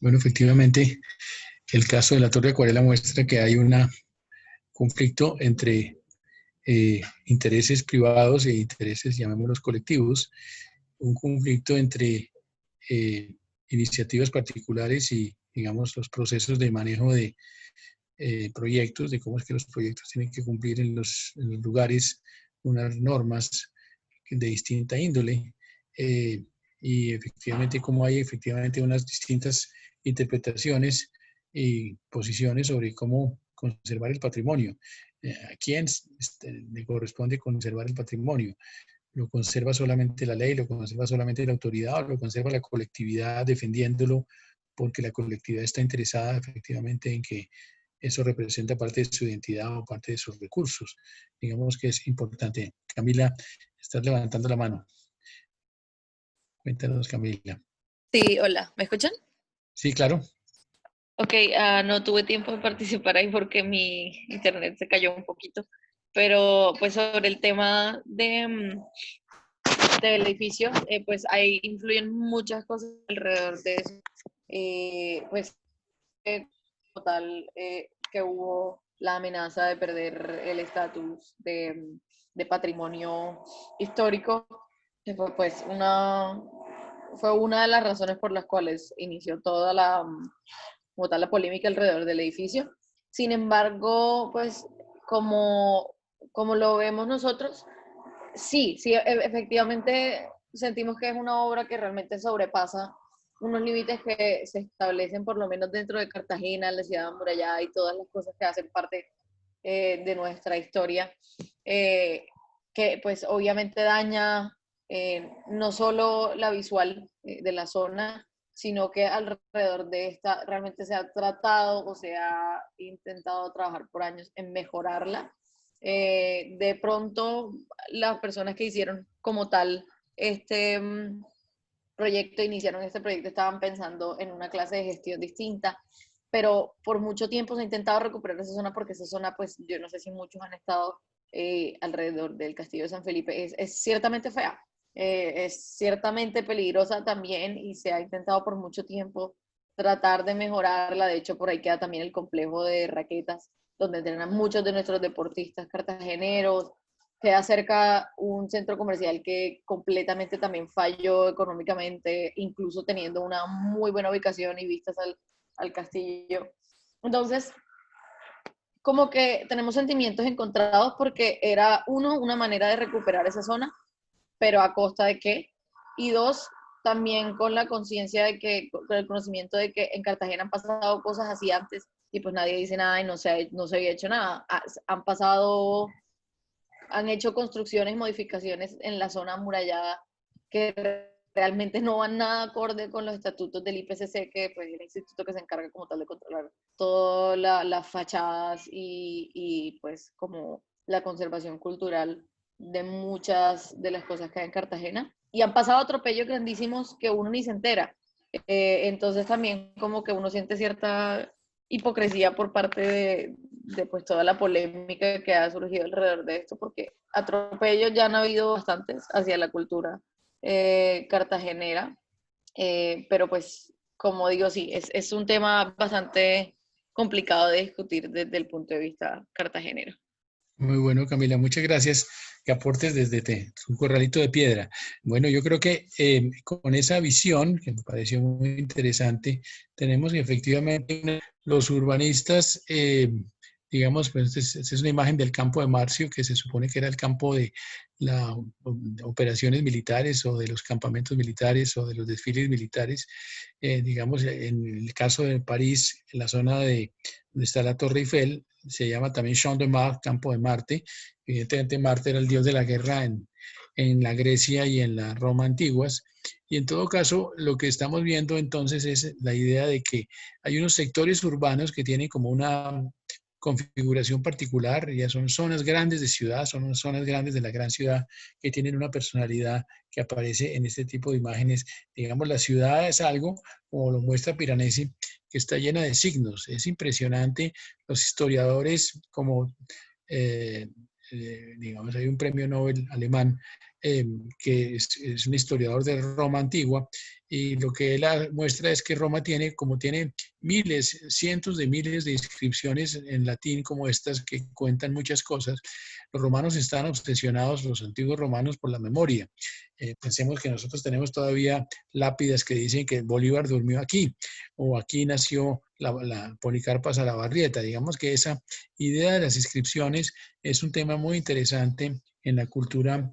Speaker 1: Bueno, efectivamente, el caso de la Torre de Acuarela muestra que hay un conflicto entre intereses privados e intereses, llamémoslos colectivos, un conflicto entre eh, iniciativas particulares y, digamos, los procesos de manejo de proyectos, de cómo es que los proyectos tienen que cumplir en los lugares unas normas de distinta índole. eh, y efectivamente, como hay efectivamente unas distintas interpretaciones y posiciones sobre cómo conservar el patrimonio. ¿A quién le corresponde conservar el patrimonio? ¿Lo conserva solamente la ley, lo conserva solamente la autoridad o lo conserva la colectividad defendiéndolo porque la colectividad está interesada efectivamente en que eso representa parte de su identidad o parte de sus recursos? Digamos que es importante. Camila, estás levantando la mano. Cuéntanos, Camila.
Speaker 2: Sí, hola, ¿me escuchan?
Speaker 1: Sí, claro.
Speaker 2: Ok, no tuve tiempo de participar ahí porque mi internet se cayó un poquito, pero pues sobre el tema del edificio, pues ahí influyen muchas cosas alrededor de eso. Pues como tal, que hubo la amenaza de perder el estatus de patrimonio histórico, que fue pues fue una de las razones por las cuales inició toda como tal la polémica alrededor del edificio. Sin embargo, pues como, como lo vemos nosotros, sí, efectivamente sentimos que es una obra que realmente sobrepasa unos límites que se establecen por lo menos dentro de Cartagena, la ciudad amurallada y todas las cosas que hacen parte de nuestra historia, eh, que pues obviamente daña no solo la visual de la zona, sino que alrededor de esta realmente se ha tratado o se ha intentado trabajar por años en mejorarla. De pronto las personas que hicieron como tal este proyecto, iniciaron este proyecto, estaban pensando en una clase de gestión distinta, pero por mucho tiempo se ha intentado recuperar esa zona porque esa zona, pues yo no sé si muchos han estado alrededor del Castillo de San Felipe, es ciertamente fea, es ciertamente peligrosa también y se ha intentado por mucho tiempo tratar de mejorarla. De hecho, por ahí queda también el complejo de raquetas, donde entrenan muchos de nuestros deportistas cartageneros. Queda cerca un centro comercial que completamente también falló económicamente, incluso teniendo una muy buena ubicación y vistas al castillo. Entonces, como que tenemos sentimientos encontrados porque era, uno, una manera de recuperar esa zona, pero a costa de qué. Y dos, también con la conciencia de que, con el conocimiento de que en Cartagena han pasado cosas así antes y pues nadie dice nada y no se había hecho nada. Han pasado, han hecho construcciones, modificaciones en la zona amurallada que realmente no van nada acorde con los estatutos del IPCC, que pues, es el instituto que se encarga como tal de controlar todas las fachadas y pues como la conservación cultural de muchas de las cosas que hay en Cartagena. Y han pasado atropellos grandísimos que uno ni se entera. Entonces también como que uno siente cierta hipocresía por parte de pues toda la polémica que ha surgido alrededor de esto, porque atropellos ya han habido bastantes hacia la cultura cartagenera, pero pues como digo, sí, es un tema bastante complicado de discutir desde el punto de vista cartagenero.
Speaker 1: Muy bueno, Camila, muchas gracias. Que aportes desde un corralito de piedra. Bueno, yo creo que con esa visión, que me pareció muy interesante, tenemos que efectivamente los urbanistas, digamos, pues esta es una imagen del campo de Marcio, que se supone que era el campo de las operaciones militares o de los campamentos militares o de los desfiles militares. Digamos, en el caso de París, en la zona de donde está la Torre Eiffel, se llama también Champ de Mars, Campo de Marte. Evidentemente Marte era el dios de la guerra en la Grecia y en la Roma antiguas. Y en todo caso, lo que estamos viendo entonces es la idea de que hay unos sectores urbanos que tienen como una configuración particular, ya son zonas grandes de ciudad, son zonas grandes de la gran ciudad que tienen una personalidad que aparece en este tipo de imágenes. Digamos, la ciudad es algo, como lo muestra Piranesi, que está llena de signos. Es impresionante. Los historiadores como digamos, hay un premio Nobel alemán que es un historiador de Roma antigua, y lo que él muestra es que Roma tiene, como tiene miles, cientos de miles de inscripciones en latín como estas que cuentan muchas cosas, los romanos están obsesionados, los antiguos romanos, por la memoria. Pensemos que nosotros tenemos todavía lápidas que dicen que Bolívar durmió aquí, o aquí nació la Policarpa Salabarrieta. Digamos que esa idea de las inscripciones es un tema muy interesante en la cultura,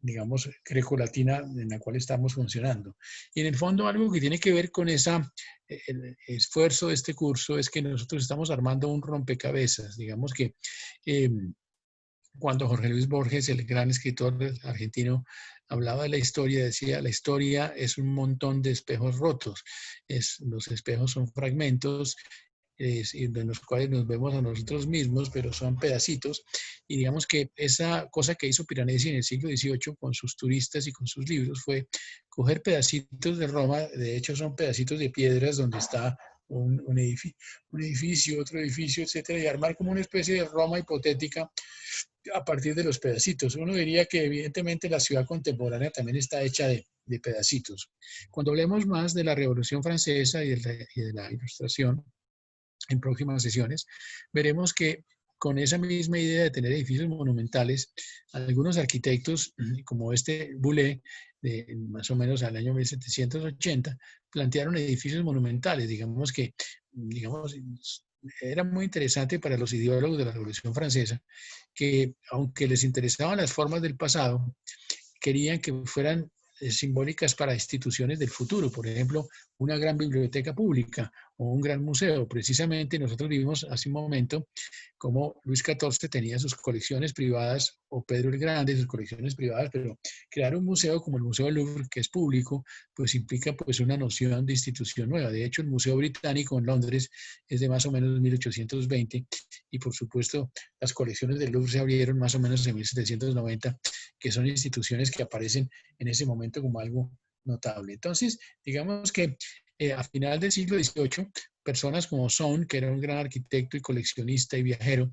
Speaker 1: digamos, grecolatina en la cual estamos funcionando. Y en el fondo algo que tiene que ver con el esfuerzo de este curso es que nosotros estamos armando un rompecabezas. Digamos que eh, cuando Jorge Luis Borges, el gran escritor argentino, hablaba de la historia, decía, la historia es un montón de espejos rotos. Los espejos son fragmentos en los cuales nos vemos a nosotros mismos, pero son pedacitos. Y digamos que esa cosa que hizo Piranesi en el siglo XVIII con sus turistas y con sus libros fue coger pedacitos de Roma, de hecho son pedacitos de piedras donde está un edificio, otro edificio, etcétera, y armar como una especie de Roma hipotética a partir de los pedacitos. Uno diría que evidentemente la ciudad contemporánea también está hecha de pedacitos. Cuando hablemos más de la Revolución Francesa y de la Ilustración, en próximas sesiones, veremos que con esa misma idea de tener edificios monumentales, algunos arquitectos, como este Boulez, de más o menos al año 1780, plantearon edificios monumentales. Digamos que, digamos, era muy interesante para los ideólogos de la Revolución Francesa, que aunque les interesaban las formas del pasado, querían que fueran simbólicas para instituciones del futuro, por ejemplo, una gran biblioteca pública o un gran museo. Precisamente nosotros vimos hace un momento cómo Luis XIV tenía sus colecciones privadas, o Pedro el Grande sus colecciones privadas, pero crear un museo como el Museo del Louvre, que es público, pues implica pues una noción de institución nueva. De hecho, el Museo Británico en Londres es de más o menos 1820, y por supuesto las colecciones del Louvre se abrieron más o menos en 1790, que son instituciones que aparecen en ese momento como algo notable. Entonces, digamos que a final del siglo XVIII, personas como Son, que era un gran arquitecto y coleccionista y viajero,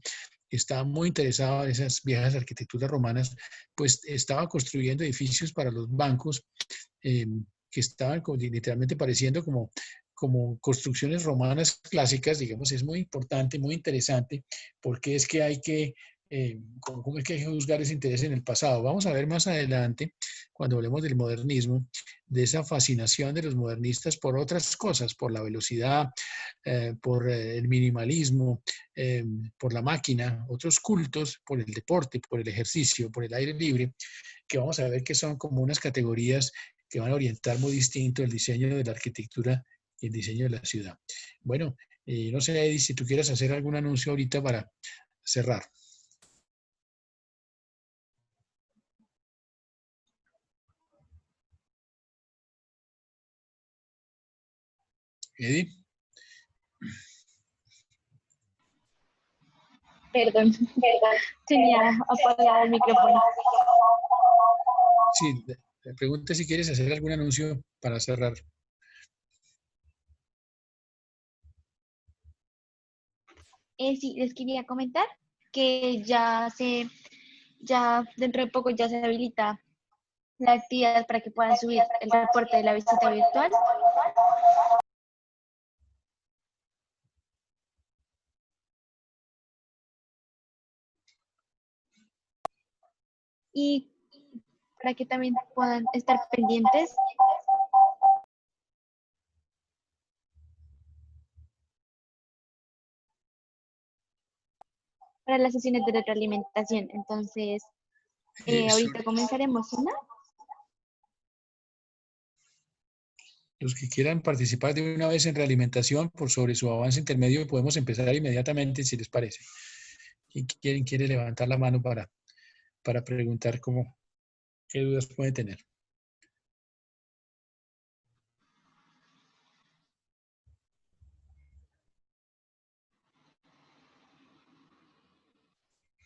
Speaker 1: que estaba muy interesado en esas viejas arquitecturas romanas, pues estaba construyendo edificios para los bancos eh, que estaban literalmente pareciendo como construcciones romanas clásicas. Digamos, es muy importante, muy interesante, porque es que hay que, cómo es que hay que juzgar ese interés en el pasado. Vamos a ver más adelante, cuando hablemos del modernismo, de esa fascinación de los modernistas por otras cosas, por la velocidad, por el minimalismo, eh, por la máquina, otros cultos, por el deporte, por el ejercicio, por el aire libre, que vamos a ver que son como unas categorías que van a orientar muy distinto el diseño de la arquitectura y el diseño de la ciudad. Bueno, no sé, Eddie, si tú quieres hacer algún anuncio ahorita para cerrar. Eddie.
Speaker 3: Perdón, tenía apagado el micrófono.
Speaker 1: Sí, le pregunto si quieres hacer algún anuncio para cerrar.
Speaker 3: Sí, les quería comentar que ya dentro de poco ya se habilita la actividad para que puedan subir el reporte de la visita virtual. Y para que también puedan estar pendientes para las sesiones de retroalimentación. Entonces, ahorita comenzaremos una.
Speaker 1: Los que quieran participar de una vez en realimentación por sobre su avance intermedio, podemos empezar inmediatamente, si les parece. ¿Quién quiere levantar la mano para preguntar qué dudas puede tener?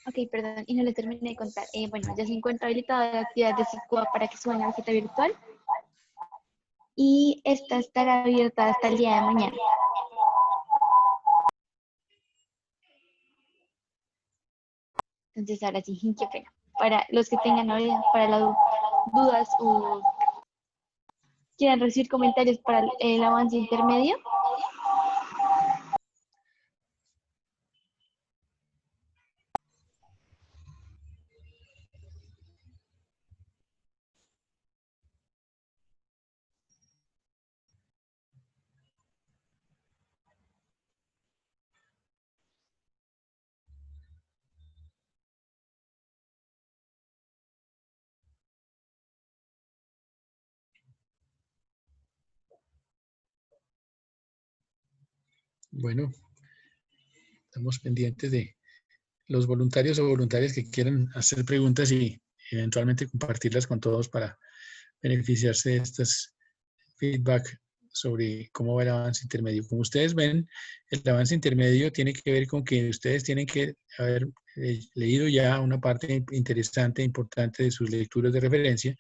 Speaker 3: Ok, perdón, y no le terminé de contar. Bueno, ya se encuentra habilitada la actividad de SICUA para que suban la visita virtual. Y esta estará abierta hasta el día de mañana. Entonces, ahora sí, qué pena. Para los que tengan ahora, para las dudas o quieran recibir comentarios para el avance intermedio.
Speaker 1: Bueno, estamos pendientes de los voluntarios o voluntarias que quieran hacer preguntas y eventualmente compartirlas con todos para beneficiarse de estos feedback sobre cómo va el avance intermedio. Como ustedes ven, el avance intermedio tiene que ver con que ustedes tienen que haber leído ya una parte interesante, importante de sus lecturas de referencia,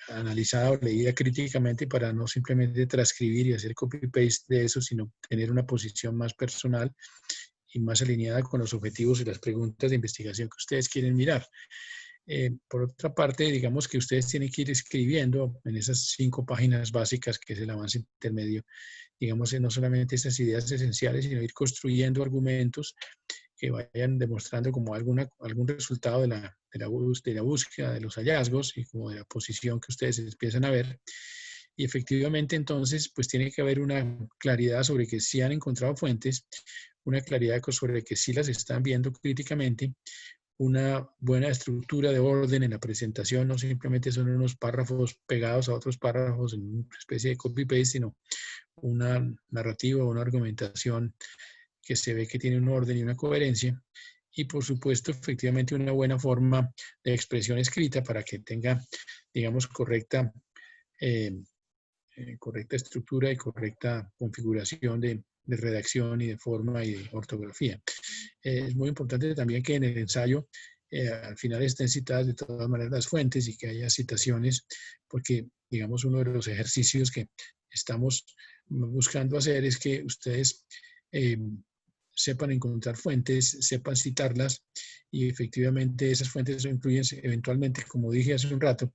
Speaker 1: analizada o leída críticamente para no simplemente transcribir y hacer copy-paste de eso, sino tener una posición más personal y más alineada con los objetivos y las preguntas de investigación que ustedes quieren mirar. Por otra parte, digamos que ustedes tienen que ir escribiendo en esas 5 páginas básicas que es el avance intermedio, digamos, no solamente esas ideas esenciales, sino ir construyendo argumentos que vayan demostrando como algún resultado de la búsqueda, de los hallazgos y como de la posición que ustedes empiezan a ver. Y efectivamente, entonces, pues tiene que haber una claridad sobre que sí han encontrado fuentes, una claridad sobre que sí las están viendo críticamente, una buena estructura de orden en la presentación, no simplemente son unos párrafos pegados a otros párrafos en una especie de copy-paste, sino una narrativa, una argumentación que se ve que tiene un orden y una coherencia. Y por supuesto, efectivamente, una buena forma de expresión escrita para que tenga, digamos, eh, correcta estructura y correcta configuración de redacción y de forma y de ortografía. Es muy importante también que en el ensayo al final estén citadas de todas maneras las fuentes y que haya citaciones, porque digamos uno de los ejercicios que estamos buscando hacer es que ustedes sepan encontrar fuentes, sepan citarlas y efectivamente esas fuentes incluyen eventualmente, como dije hace un rato,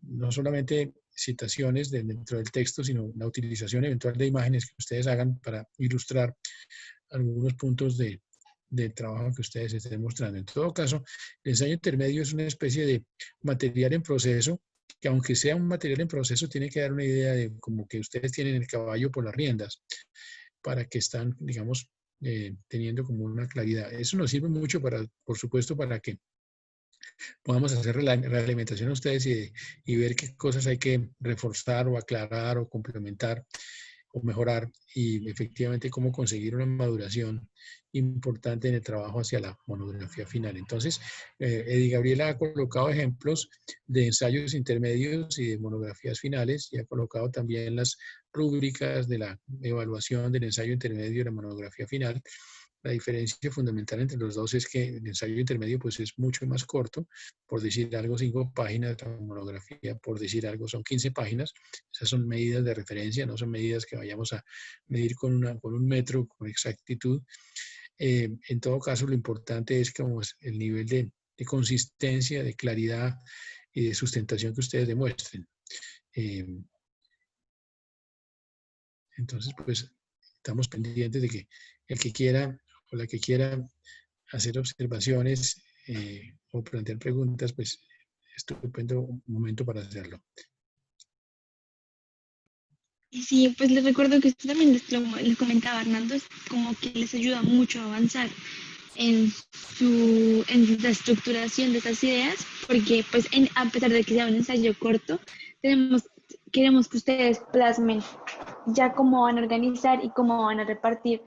Speaker 1: no solamente citaciones dentro del texto, sino la utilización eventual de imágenes que ustedes hagan para ilustrar algunos puntos del trabajo que ustedes estén mostrando. En todo caso, el ensayo intermedio es una especie de material en proceso, que aunque sea un material en proceso, tiene que dar una idea de como que ustedes tienen el caballo por las riendas, para que están, digamos, teniendo como una claridad. Eso nos sirve mucho para, por supuesto, para que podamos hacer realimentación a ustedes y ver qué cosas hay que reforzar o aclarar o complementar o mejorar y efectivamente cómo conseguir una maduración importante en el trabajo hacia la monografía final. Entonces, Edi Gabriela ha colocado ejemplos de ensayos intermedios y de monografías finales y ha colocado también las rúbricas de la evaluación del ensayo intermedio y la monografía final. La diferencia fundamental entre los dos es que el ensayo intermedio pues es mucho más corto, por decir algo 5 páginas, la monografía por decir algo son 15 páginas. Esas son medidas de referencia, no son medidas que vayamos a medir con un metro con exactitud. En todo caso, lo importante es como es el nivel de consistencia, de claridad y de sustentación que ustedes demuestren. Entonces, pues estamos pendientes de que el que quiera o la que quiera hacer observaciones o plantear preguntas, pues estupendo momento para hacerlo.
Speaker 3: Sí, pues les recuerdo que esto también les comentaba Hernando, es como que les ayuda mucho a avanzar en la estructuración de esas ideas, porque pues a pesar de que sea un ensayo corto, queremos que ustedes plasmen ya cómo van a organizar y cómo van a repartir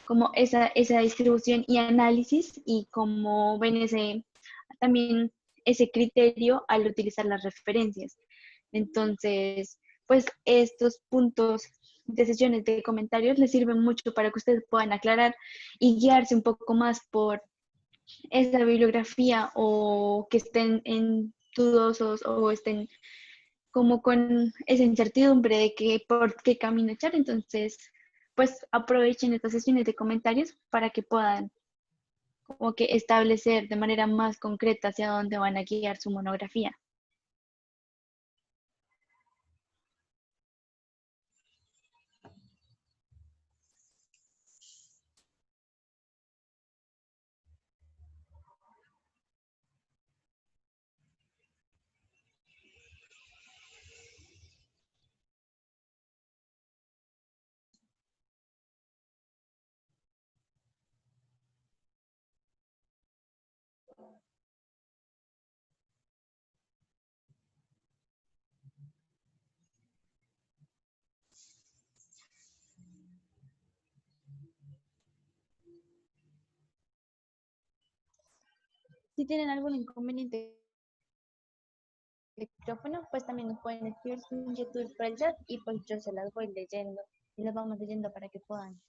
Speaker 3: como esa distribución y análisis y cómo ven también ese criterio al utilizar las referencias. Entonces, pues estos puntos de sesiones de comentarios les sirven mucho para que ustedes puedan aclarar y guiarse un poco más por esa bibliografía o que estén en dudosos o estén como con esa incertidumbre de que por qué camino echar. Entonces, pues aprovechen estas sesiones de comentarios para que puedan como que establecer de manera más concreta hacia dónde van a guiar su monografía. Si tienen algún inconveniente con el micrófono, pues también nos pueden escribir sus inquietudes por el chat y pues yo se las voy leyendo y las vamos leyendo para que puedan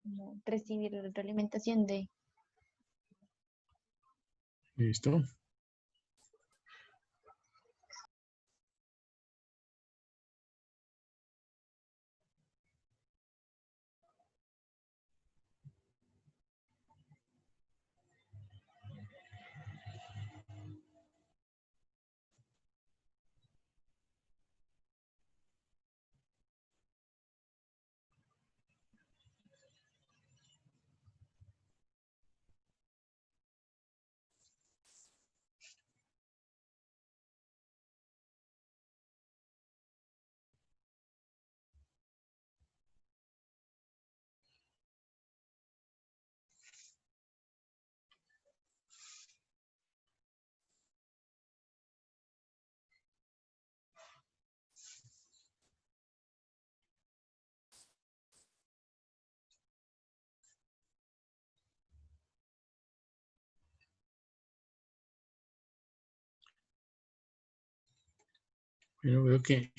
Speaker 3: como, recibir la retroalimentación de...
Speaker 1: Listo. Bueno, veo que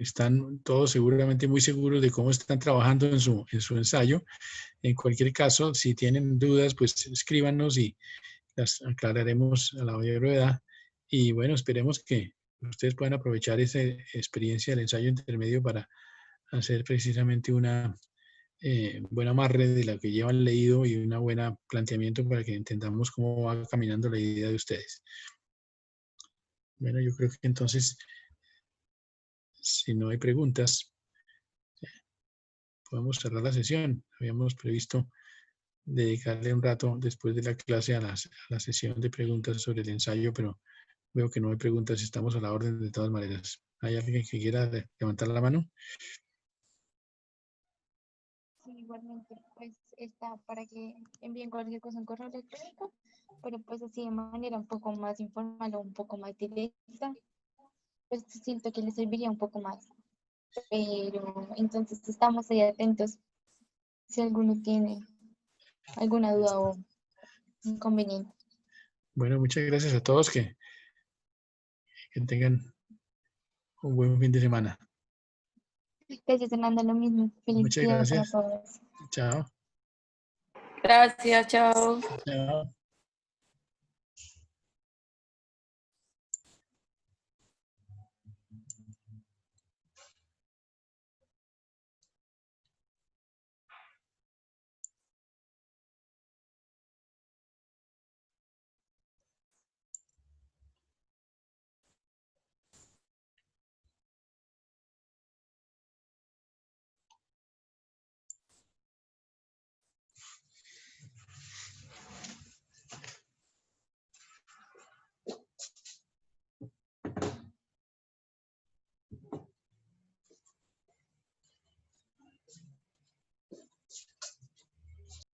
Speaker 1: están todos seguramente muy seguros de cómo están trabajando en su ensayo. En cualquier caso, si tienen dudas, pues escríbanos y las aclararemos a la mayor brevedad. Y bueno, esperemos que ustedes puedan aprovechar esa experiencia del ensayo intermedio para hacer precisamente una buen amarre de lo que llevan leído y un buen planteamiento para que entendamos cómo va caminando la idea de ustedes. Bueno, yo creo que entonces, si no hay preguntas, podemos cerrar la sesión. Habíamos previsto dedicarle un rato después de la clase a la sesión de preguntas sobre el ensayo, pero veo que no hay preguntas, estamos a la orden de todas maneras. ¿Hay alguien que quiera levantar la mano?
Speaker 3: Sí, igualmente, pues está para que envíen cualquier cosa en correo electrónico, pero pues así de manera un poco más informal o un poco más directa, pues siento que les serviría un poco más. Pero entonces estamos ahí atentos si alguno tiene alguna duda o inconveniente.
Speaker 1: Bueno, muchas gracias a todos, que tengan un buen fin de semana.
Speaker 3: Gracias, Fernanda, lo mismo. Feliz
Speaker 1: Muchas
Speaker 3: día para
Speaker 1: gracias.
Speaker 3: todos.
Speaker 1: Chao.
Speaker 2: Gracias, chao.
Speaker 1: Chao.